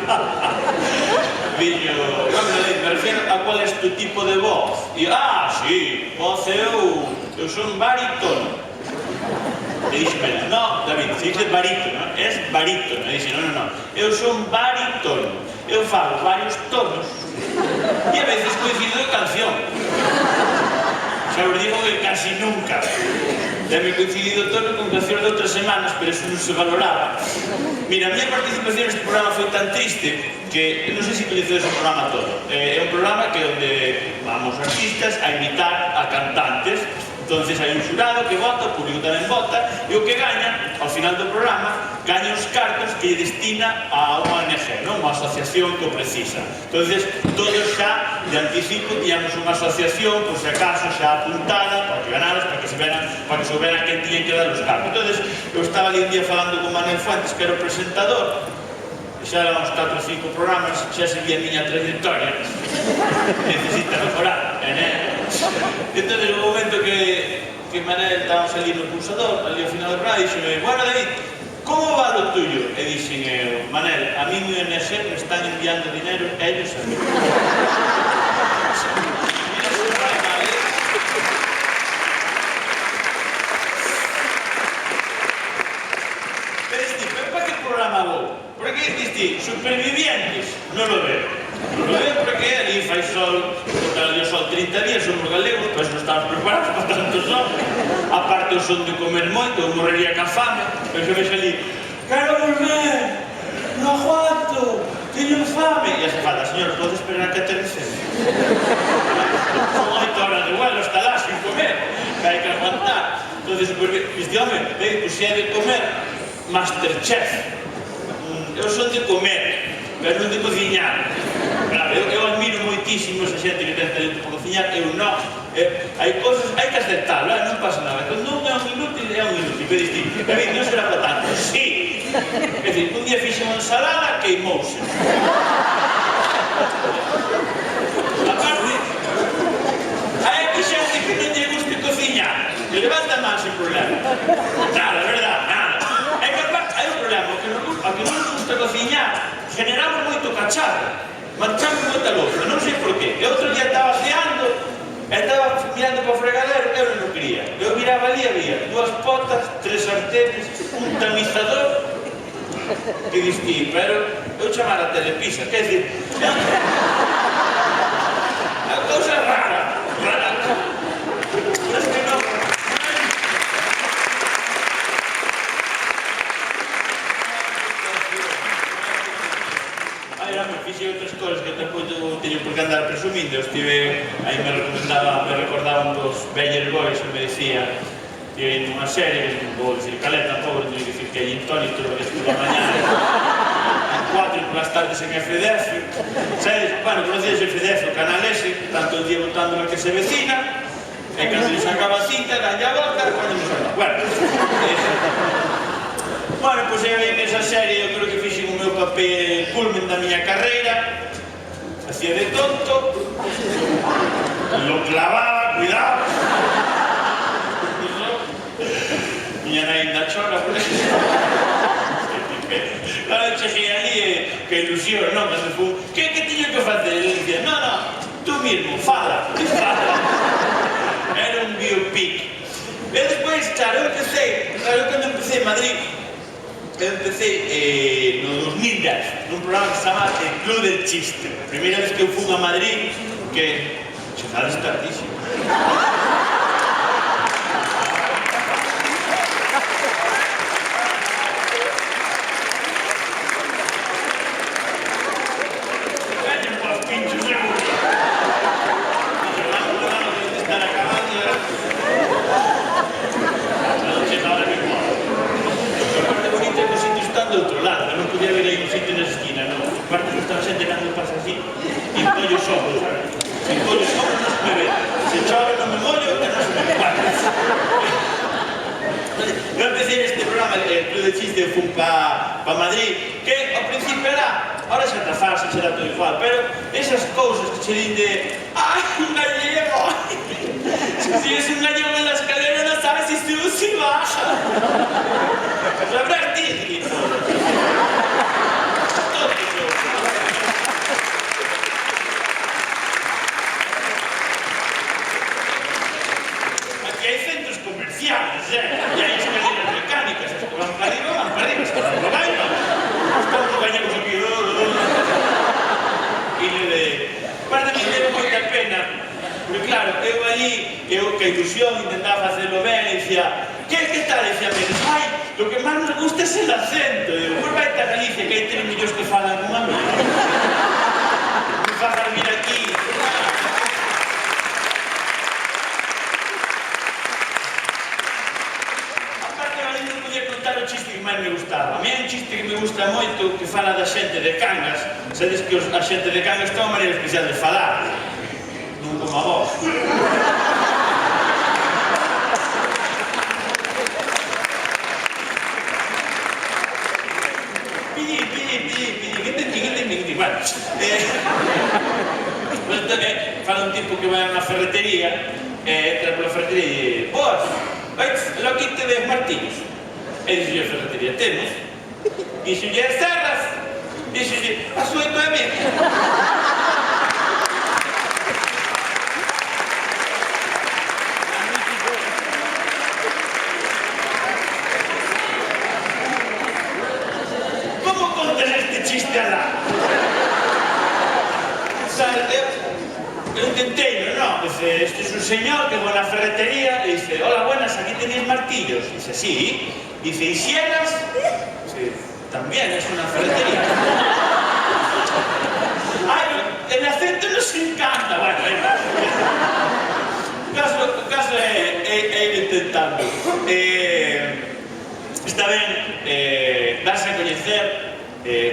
Dixo, me refiero a cuál es tu tipo de voz. E, sí, voz eu son barítono. E dixeme, no, David, se dice barítono, es barítono. E dixe, no, eu son barítono, eu falo varios tonos e a veces coincido de canción. Xa os digo que casi nunca. Deme coincidido tono con cancións de outras semanas, pero eso non se valoraba. Mira, a miña participación neste programa foi tan triste que non sei se coñecedes o programa todo. É un programa que onde vamos artistas a imitar a cantantes. Entonces hai un xurado que vota, o público tamén vota, e o que gaña, ao final do programa, gaña os cartos que lle destina a unha ONG, unha asociación que o precisa. Entonces, todos xa, de anticipo, tíamos unha asociación, por se acaso, xa apuntada, para que ganaras, para que souberan quen tiñen que dar os cartos. Entonces, eu estaba ali un día falando con Manuel Fuentes, que era o presentador, e xa eran uns 4 ou 5 programas, xa seguía a miña trayectoria. Necesita mejorar, Entón, en un momento que Manel estábamos ali no pulsador, ali ao final do programa, dixeme, bueno, David, como va lo tuyo? E dixen eu, Manel, a mí mi ONG me están enviando dinero ellos a mí. Pero para que programa vou? Porque diste, supervivientes, non lo veo. Non lo veo porque ali fai sol, ali o sol 30 días, somos galegos, pois non estamos preparados para tanto sol. Aparte o son de comer moito, eu morrería ca fame, pero se ves ali, quero volver, non aguanto, teño fame. E a se fala, señor, pode esperar que aterricemos. Son 8 horas de vuelo, está lá sin comer, que hai que aguantar. Entón, diste, home, pues se é de comer, Masterchef. Eu son de comer, pero non de cociñar. Claro, eu admiro moitísimo esa xente que ten talento para cociñar, eu non. Hai cousas, hai que aceptarlo, non pasa nada. Cando non é un inútil, é un inútil. Pero diste, David, non será para tanto. Sí! É dicir, un día fixen unha ensalada, queimouse. Aparte, hai aquí xente que non lle guste cociñar, que levanta máis sin problema. Nada, verdad, nada. É que aparte, hai un problema, a que non nos gusta cociñar, generamos moito cacharro, manchamos moita louça, non sei por qué. Eu outro día estaba ceando, estaba mirando para o fregadero, eu non o quería. Eu miraba ali, había 2 potas, 3 sartenes, un tamizador, que diste, pero eu chamara a telepisa, quer dizer, a cousa rara, rara. Mas que non. Fixe outras cosas que tampouco teño por que andar presumindo. Estive, aí me recordaban dos Beller Boys que me decía que nunha serie, vou dicir caleta, tampouco, teño que dicir que hai intónito todos os días pola mañá, en 4 e polas tardes en FDF, sabes? Bueno, conocías FDF, o canal ese, tanto o día votando na que se vecina, e cando lles acaba a cita, danlle a volta, cando nos acaba. Bueno, pois eu en esa serie, eu creo que fixen o meu papel culmen da miña carreira, hacía de tonto, lo clavaba, cuidado, miña nai ainda chora por eso. Claro, cheguei ali e que ilusión, non? Cando fun, que tiño que facer? E dicía, non, tú mismo, fala. Era un biopic. E despois, claro, cando empecé en Madrid, eu empecé no 2010, nun programa que se chama El Club del Chiste. A primeira vez que eu fui a Madrid, que chegades tardísimo. Veñen pos pinchos seguro. Eu empecé neste programa, el Club de Chiste, fui pa Madrid, que ao principio era, ahora xa está fácil, xa era todo igual, pero esas cousas que che din de ¡ay, un gallego! Si ves un gallego en la escalera no sabes si sube o si baja. Sabrás ti, aquí hay centros comerciales, y hay escaleras mecánicas, van para arriba, se van por ahí, están los gallegos aquí. Y para mí debe moita pena, porque claro, eu allí, que ilusión, intentaba facelo ben, e dicía, que tal? Dicía, ai, lo que máis nos gusta é el acento. Digo, pues vai a Galicia, que hai 3 millóns que falan como a mí. Me fagas vir aquí. Aparte, a mí non podía contar o chiste que máis me gustaba. A mí hai un chiste que me gusta moito, que fala da xente de Cangas. Sabedes que a xente de Cangas ten unha maneira especial de falar. Non como a vos. Bueno, pues tamén fala un tipo que vai a unha ferretería, entra pola ferretería e vos, lo aquí tedes martillos. E dixo a ferretería, temos. Dixo as serras. Dixo a súa e a mí. Como contas este chiste alá? Eu intentei, no, dice, este es un señor que va a la ferretería y dice, hola, buenas, aquí tenéis martillos. Dice, sí. Dice, ¿y sierras? Sí, también es una ferretería. Ay, el acento nos encanta. Bueno, o caso é ir intentando. Está ben darse a coñecer,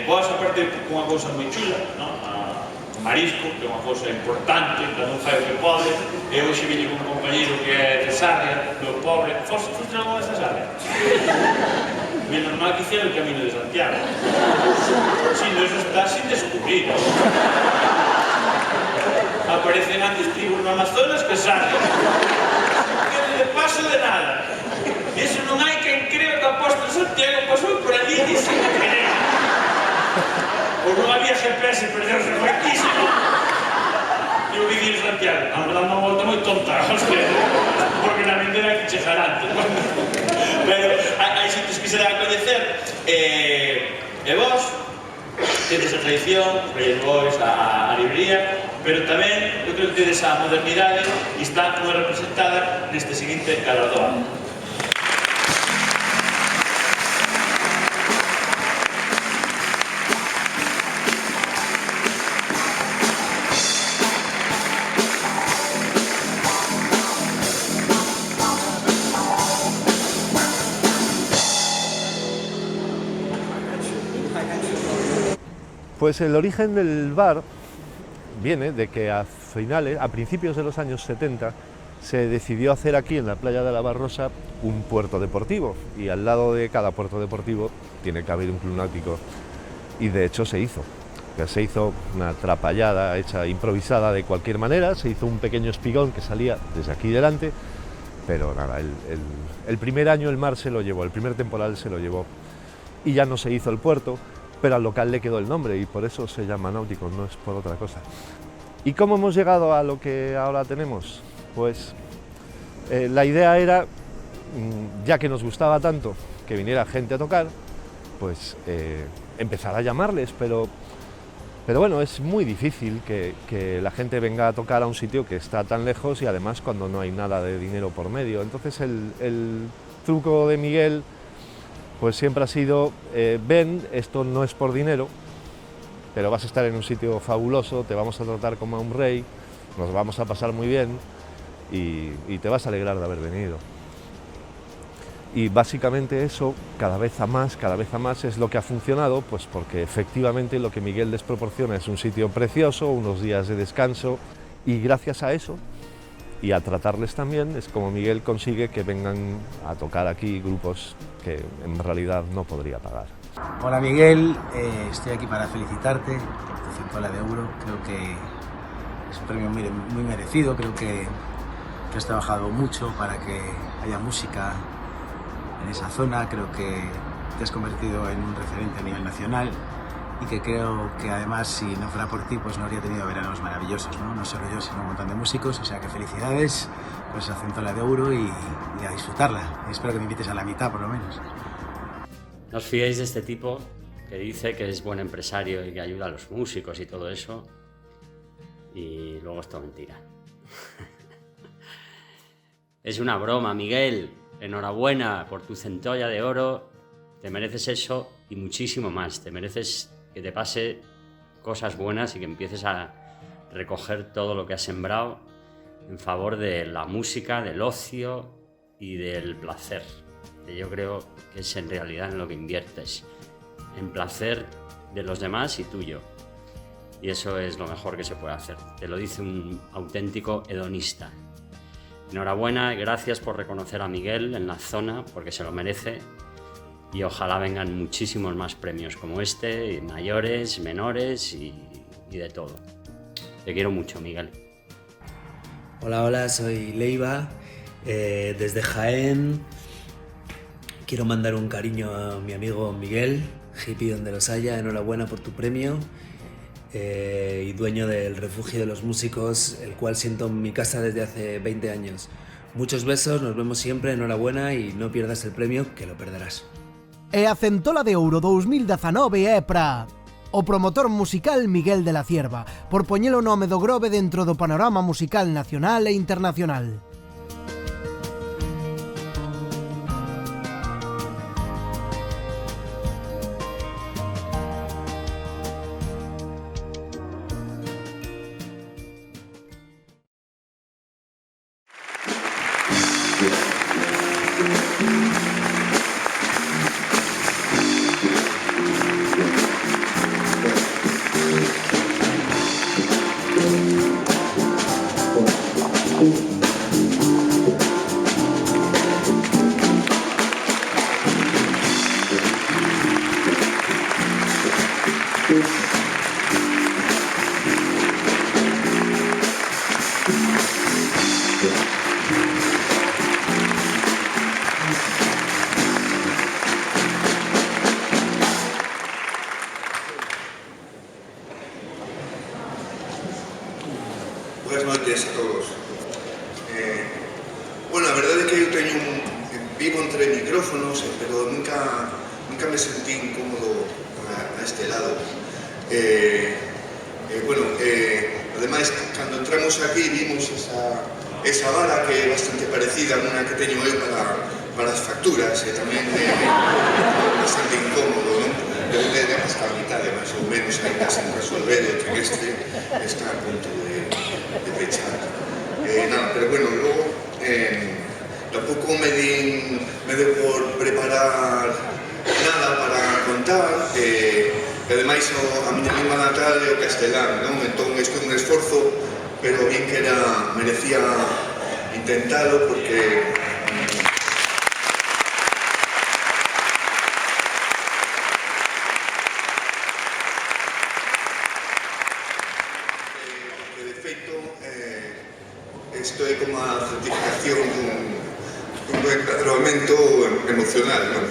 vos aparte con unha cousa moi chula, non? Marisco, que é unha cousa importante, cada un fai o que pode. Eu hoxe vine con un compañeiro que é de Sarria, meu pobre. Foste algo desa Sarria? Menos mal que hicieron el camino de Santiago. Si no, eso está sin descubrir. Aparecen antes tribus no Amazonas que Sarria. Que de paso de nada. Eso non hai quen creo que o apóstol Santiago pasou por allí e sin querer. Ou non había GPS, perdeuse moitísimo. E eu viví en Santiago, ando dando unha volta moi tonta, porque na vendera hai que chegar antes. Pero hai sitios que se dan a coñecer, e vos tedes a tradición, veis vos a librería, pero tamén eu creo que tedes a modernidade e está moi representada neste seguinte galardón. Pues el origen del bar viene de que a principios de los años 70, se decidió hacer aquí en la playa de la Barrosa un puerto deportivo, y al lado de cada puerto deportivo tiene que haber un club náutico, y de hecho se hizo. Se hizo una trapallada hecha improvisada de cualquier manera, se hizo un pequeño espigón que salía desde aquí delante, pero nada, el primer año el mar se lo llevó, el primer temporal se lo llevó, y ya no se hizo el puerto, pero al local le quedó el nombre y por eso se llama Náutico, no es por otra cosa. ¿Y cómo hemos llegado a lo que ahora tenemos? Pues la idea era, ya que nos gustaba tanto que viniera gente a tocar, pues empezar a llamarles, pero bueno, es muy difícil que la gente venga a tocar a un sitio que está tan lejos y además cuando no hay nada de dinero por medio. Entonces el truco de Miguel pues siempre ha sido, ven, esto no es por dinero, pero vas a estar en un sitio fabuloso, te vamos a tratar como a un rey, nos vamos a pasar muy bien y te vas a alegrar de haber venido. Y básicamente eso, cada vez a más es lo que ha funcionado, pues porque efectivamente lo que Miguel les proporciona es un sitio precioso, unos días de descanso, y gracias a eso y a tratarles también es como Miguel consigue que vengan a tocar aquí grupos que en realidad no podría pagar. Hola Miguel, estoy aquí para felicitarte por tu Centola de Euro. Creo que es un premio muy merecido, creo que has trabajado mucho para que haya música en esa zona, creo que te has convertido en un referente a nivel nacional y que creo que además si no fuera por ti pues no habría tenido veranos maravillosos, no solo yo sino un montón de músicos, o sea que felicidades por esa Centola de Euro y a disfrutarla. Espero que me invites a la mitad por lo menos. No os fiéis de este tipo que dice que es buen empresario y que ayuda a los músicos y todo eso y luego es todo mentira. Es una broma, Miguel. Enhorabuena por tu Centolla de Oro. Te mereces eso y muchísimo más. Te mereces que te pase cosas buenas y que empieces a recoger todo lo que has sembrado en favor de la música, del ocio y del placer. Que yo creo que es en realidad en lo que inviertes. En placer de los demás y tuyo. Y eso es lo mejor que se puede hacer. Te lo dice un auténtico hedonista. Enhorabuena y gracias por reconocer a Miguel en la zona, porque se lo merece. Y ojalá vengan muchísimos más premios como este, mayores, menores y de todo. Te quiero mucho, Miguel. Hola, soy Leiva, desde Jaén. Quiero mandar un cariño a mi amigo Miguel, hippie donde los haya. Enhorabuena por tu premio. Y dueño del Refugio de los Músicos, el cual siento en mi casa desde hace 20 años. Muchos besos, nos vemos siempre, enhorabuena y no pierdas el premio, que lo perderás. E a Centola de Ouro 2019 é para o promotor musical Miguel de la Cierva, por poñer o nome do Grove dentro do panorama musical nacional e internacional. Buenas noches a todos. Bueno, a verdade é que eu teño vivo entre micrófonos, pero nunca me sentí incómodo a este lado. Ademais, cando entramos aquí vimos esa vara que é bastante parecida a unha que teño eu para as facturas, e tamén é bastante incómodo, non? Debe hasta a mitade, máis ou menos, ainda sen resolver, o trimestre está a punto de pechar. Pero bueno, logo tampouco me deu por preparar nada para contar, e ademais a miña lingua natal é o castelán, non? Entón isto é un esforzo, pero bien que merecía intentalo, porque isto é como a certificación dun encuadramento emocional, non?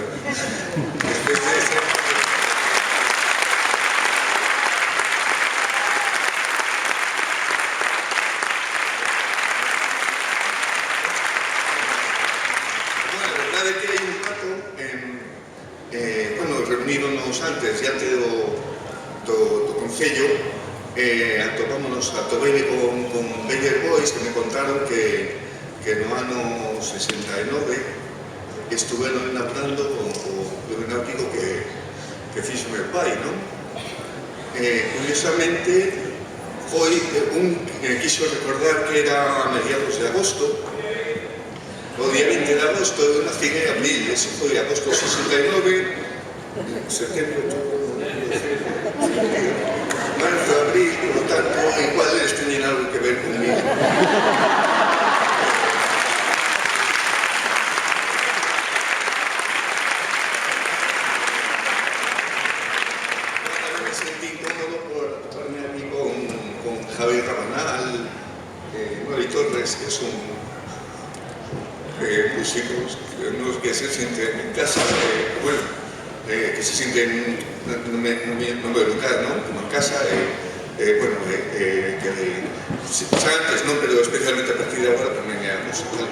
Bueno, a verdade é que hai un rato, reuníronos antes, diante do Concello, atopámonos con Beller Boys, que me contaron que no ano 69 estuveron elaborando o náutico que fixo meu pai, non? Curiosamente, foi un que quiso recordar que era a mediados de agosto, o día 20 de agosto, eu nací en abril, ese foi agosto 69, setembro, marzo, abril, por lo tanto, igual eles teñen algo que ver conmigo. que son músicos, que se sienten en casa, bueno, que se sienten no meu lugar, ¿no? Como en casa, bueno, que antes, ¿no? Pero especialmente a partir de agora tamén é a música.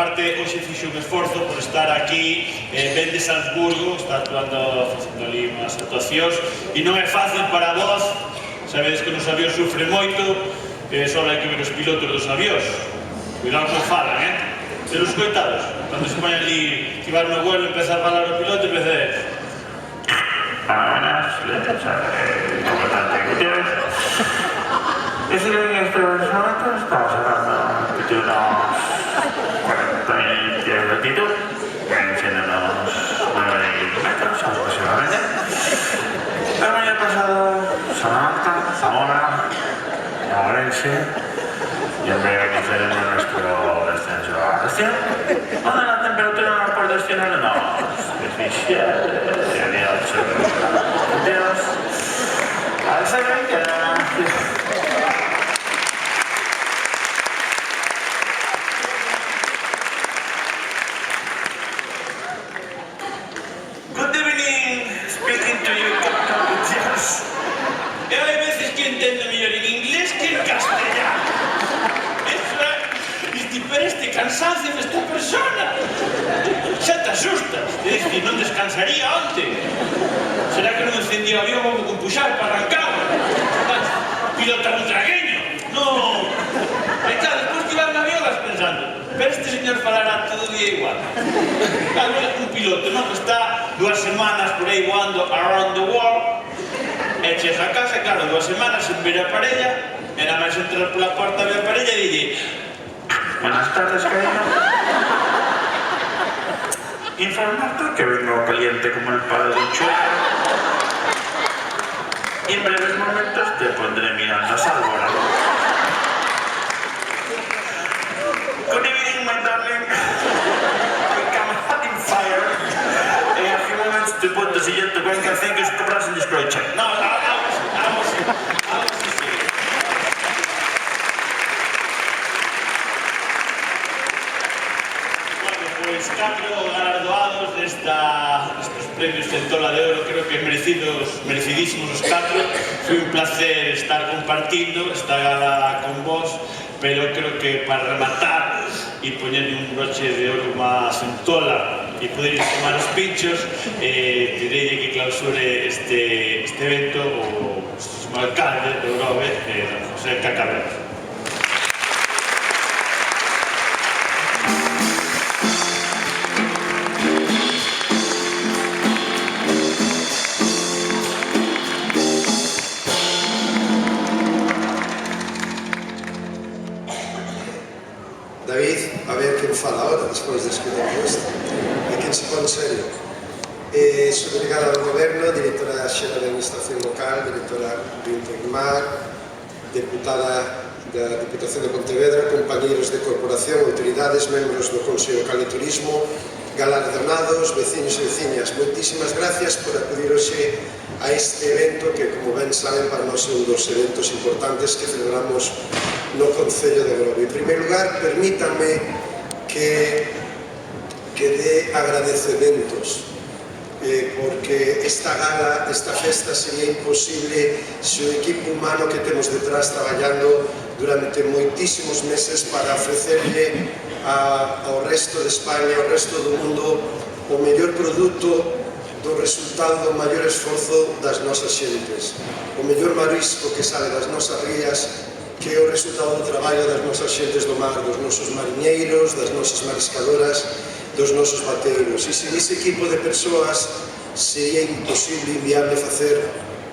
aparte, hoxe fixo un esforzo por estar aquí, ven de Salzburgo, está actuando, facendo ali unhas actuacións, e non é fácil para vos, sabedes que nos avións sufre moito, só hai que ver os pilotos dos avións, cuidado que falan, de los coitados, cando se ponen ali, que van no vuelo, empeza a falar o piloto, empeza a decir: buenas, comandante Gutiérrez. Es que en este momento estamos hablando de unos 40.000 pies de altitud, vienen siendo unos 9 metros aproximadamente. El año pasado, Salamanca, Zamora, Orense, y en breve iniciaremos nuestro descenso a destino, donde la temperatura por destino es unos 17, 18 grados. A se ve que cansancio desta persona. Xa te asustas, te dices, non descansaría onte. Será que non encendía o avión ou con puxar para arrancar? Pilota un tragueño. Non. E claro, despois que iba no avión vas pensando, pero este señor falará todo o día igual. Claro, un piloto, non? Está 2 semanas por aí voando around the world, e chega a casa, claro, 2 semanas sen ver a parella, e nada máis entrar pola porta ver a parella e dille: buenas tardes, cariño. Informarte que vengo caliente como el palo de un chueco. Y en breves momentos te pondré mirando a Salvora. Good evening, my darling. We come hot in fire. In a few moments te put the siguiente cuenca en que cobras el destroy check. No, vamos. Catro galardoados destes premios Centola de Oro, creo que merecidísimos os catro. Foi un placer estar compartindo esta gala con vos, pero creo que para rematar e poñerle un broche de oro má Centola e poder tomar os pinchos, pedirlle que clausure este evento o alcalde de Grove, José Cacabero. David, a ver quen fala ahora, despois de escutar isto, e quen se pon serio. Sou delegada do Goberno, directora xeral da Administración Local, directora do Intermar, deputada da Diputación de Pontevedra, compañeiros de corporación, autoridades, membros do Consello Local de Turismo, galardonados, veciños e veciñas. Moitísimas gracias por acudir hoxe a este evento que, como ben saben, para nós é un dos eventos importantes que celebramos no Concello de Grove. En primeiro lugar, permítanme que dé agradecementos, porque esta gala, esta festa sería imposible se o equipo humano que temos detrás traballando durante moitísimos meses para ofrecerlle ao resto de España, ao resto do mundo, o mellor produto do resultado do maior esforzo das nosas xentes, o mellor marisco que sale das nosas rías, que é o resultado do traballo das nosas xentes do mar, dos nosos mariñeiros, das nosas mariscadoras, dos nosos bateiros. E sen ese equipo de persoas sería imposible, inviable facer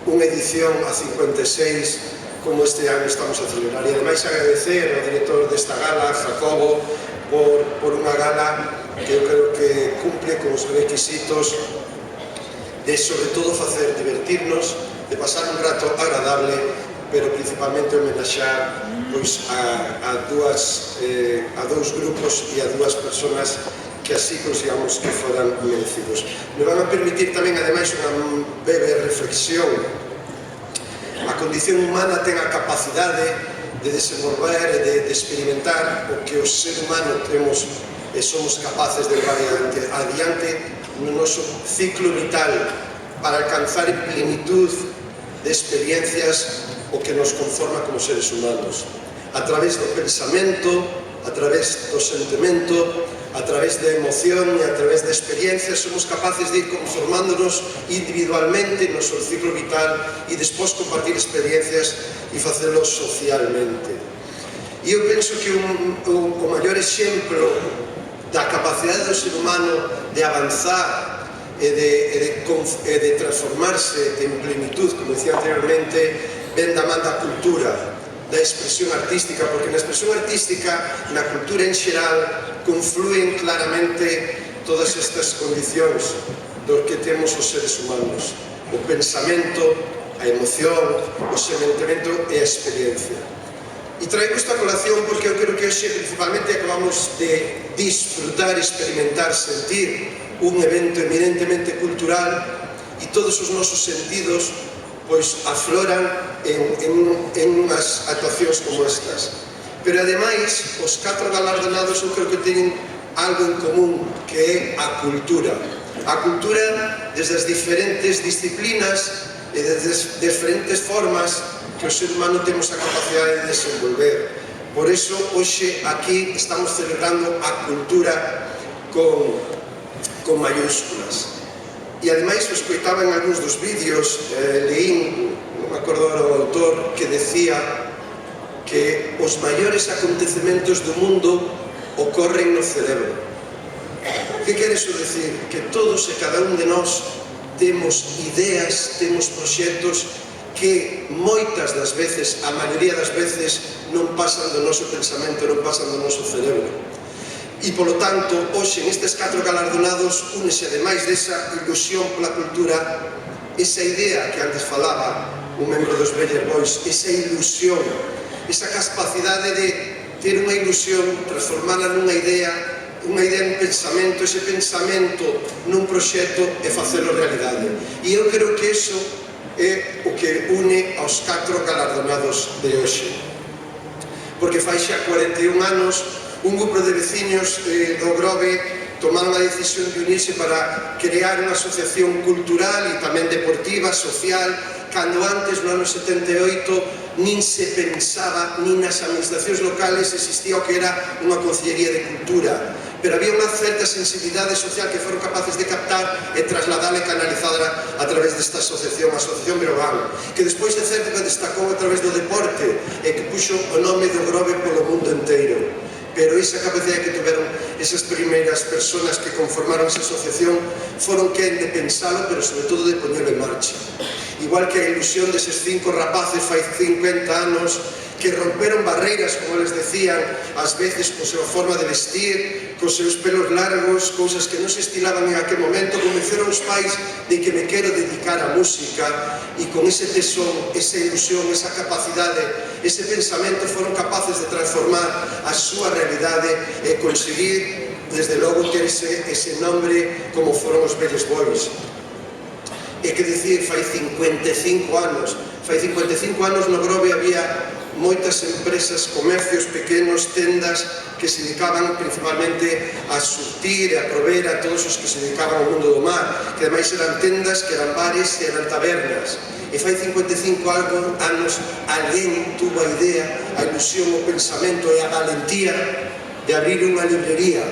unha edición a 56 como este ano estamos a celebrar. E ademais agradecer ao director desta gala, Jacobo, por unha gala que eu creo que cumple con os requisitos de, sobre todo, facer divertirnos, de pasar un rato agradable, pero principalmente homenaxear a dous grupos e a dúas persoas que así consigamos que foran merecidos. Me van a permitir tamén, ademais, unha breve reflexión. A condición humana ten a capacidade de desenvolver e de experimentar o que o ser humano temos e somos capaces de levar adiante no noso ciclo vital para alcanzar en plenitud de experiencias o que nos conforma como seres humanos. A través do pensamento, a través do sentimento, a través de emoción e a través de experiencias somos capaces de ir conformándonos individualmente no seu ciclo vital e despois compartir experiencias e facelo socialmente. E eu penso que o maior exemplo da capacidade do ser humano de avanzar e de transformarse en plenitud, como decía anteriormente, ven da man da cultura, da expresión artística, porque na expresión artística, na cultura en xeral, confluen claramente todas estas condicións do que temos os seres humanos: o pensamento, a emoción, o sentimento e a experiencia. E traigo esta colación porque eu creo que hoxe principalmente acabamos de disfrutar, experimentar, sentir un evento eminentemente cultural e todos os nosos sentidos pois afloran en unhas actuacións como estas. Pero ademais, os 4 galardonados eu creo que teñen algo en común, que é a cultura. A cultura desde as diferentes disciplinas e desde as diferentes formas que o ser humano temos a capacidade de desenvolver. Por iso, hoxe aquí estamos celebrando a cultura con mayúsculas. E ademais, o escoitaba en algúns dos vídeos, leín, non me acordo agora o autor, que decía que os maiores acontecementos do mundo ocorren no cerebro. Que quere iso decir? Que todos e cada un de nós temos ideas, temos proxectos que moitas das veces, a maioría das veces, non pasan do noso pensamento, non pasan do noso cerebro. E, polo tanto, hoxe, nestes 4 galardonados, únese, ademais desa ilusión pola cultura, esa idea que antes falaba un membro dos Beller Boys, esa ilusión, esa capacidade de ter unha ilusión, transformala nunha idea, un pensamento, ese pensamento nun proxecto e facelo realidade. E eu creo que iso é o que une aos 4 galardonados de hoxe. Porque fai xa 41 anos un grupo de veciños do Grove tomaron a decisión de unirse para crear unha asociación cultural e tamén deportiva, social, cando antes, no ano 78, nin se pensaba, nin nas administracións locales existía o que era unha concellería de cultura. Pero había unha certa sensibilidade social que foron capaces de captar e trasladar e canalizar a través desta asociación, a Asociación Breogán, que despois de certo que destacou a través do deporte e que puxo o nome do Grove polo mundo inteiro. Pero esa capacidade que tuveron esas primeiras personas que conformaron esa asociación foron quen de pensalo, pero sobre todo de poñelo en marcha. Igual que a ilusión deses 5 rapaces fai 50 anos que romperon barreiras, como les decían, ás veces con súa forma de vestir, con seus pelos largos, cousas que non se estilaban en aquel momento, convenceron os pais de que me quero dedicar á música, e con ese tesón, esa ilusión, esa capacidade, ese pensamento foron capaces de transformar a súa realidade e conseguir, desde logo, ter ese nombre como foron os Beller Boys. E que dicir, fai 55 anos no Grove había moitas empresas, comercios pequenos, tendas que se dedicaban principalmente a surtir e a prover a todos os que se dedicaban ao mundo do mar, que ademais eran tendas, que eran bares e eran tabernas. E fai 55 anos alguén tuvo a idea, a ilusión, o pensamento e a valentía de abrir unha librería,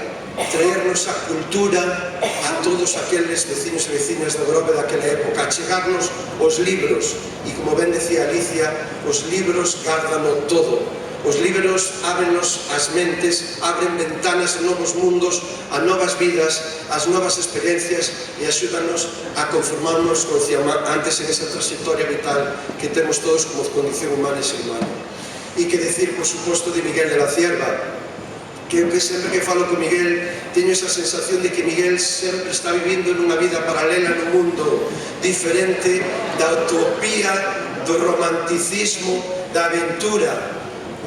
traernos a cultura a todos aqueles vecinos e vecinas do Grove daquela época, chegarnos os libros, e como ben decía Alicia, os libros gárdanlo todo. Os libros ábrenos as mentes, abren ventanas a novos mundos, a novas vidas, as novas experiencias e axúdanos a conformarnos, como decía antes, en esa trayectoria vital que temos todos como condición humana e ser humano. E que decir, por suposto, de Miguel de la Cierva, que sempre que falo con Miguel teño esa sensación de que Miguel sempre está vivindo nunha vida paralela nun mundo diferente da utopía, do romanticismo, da aventura.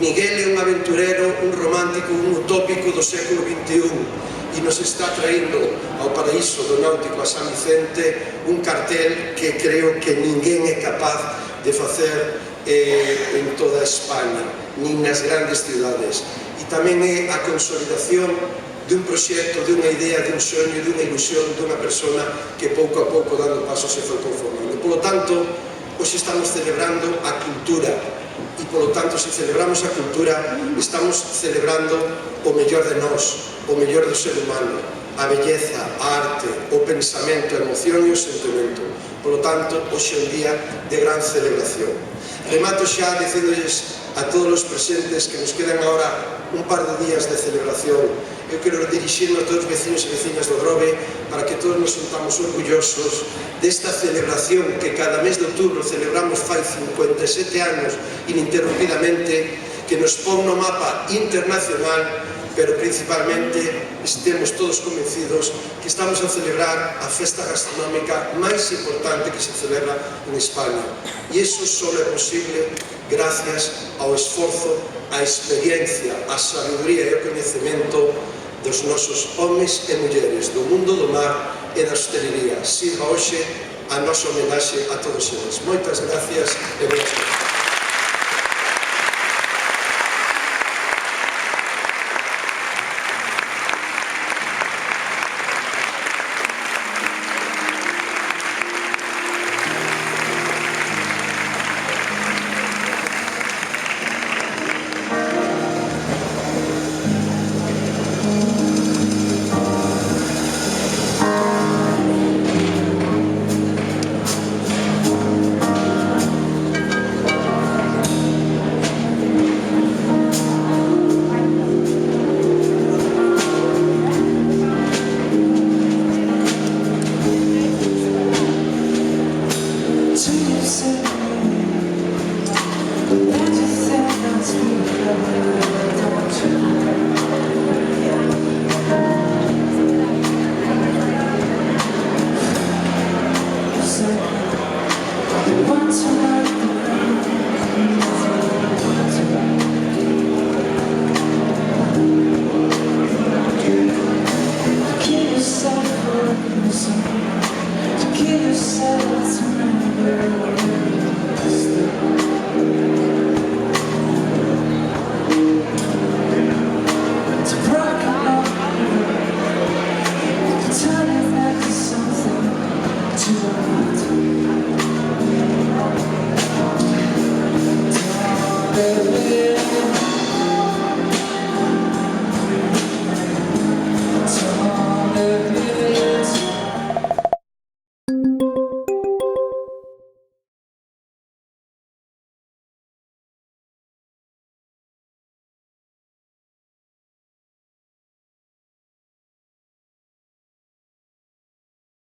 Miguel é un aventurero, un romántico, un utópico do século XXI e nos está traendo ao paraíso do náutico a San Vicente un cartel que creo que ninguén é capaz de facer en toda España, nin nas grandes cidades. E tamén é a consolidación dun proxecto, dunha idea, dun soño, dunha ilusión, dunha persona que pouco a pouco, dando pasos, se foi conformando. Por lo tanto, hoxe estamos celebrando a cultura e, polo tanto, se celebramos a cultura, estamos celebrando o mellor de nós, o mellor do ser humano, a belleza, a arte, o pensamento, a emoción e o sentimento. Polo tanto, hoxe é un día de gran celebración. Remato xa dicéndolles a todos os presentes que nos quedan agora un par de días de celebración. Eu quero dirixirme a todos os vecinos e vecinas do Grove para que todos nos sintamos orgullosos desta celebración que cada mes de outubro celebramos fai 57 anos ininterrumpidamente, que nos pon no mapa internacional, pero principalmente estemos todos convencidos que estamos a celebrar a festa gastronómica máis importante que se celebra en España. E iso só é posible gracias ao esforzo, á experiencia, á sabiduría e ao coñecemento dos nosos homes e mulleres do mundo do mar e da hostelería. Sirva hoxe a nosa homenaxe a todos eles. Moitas gracias e boas noches.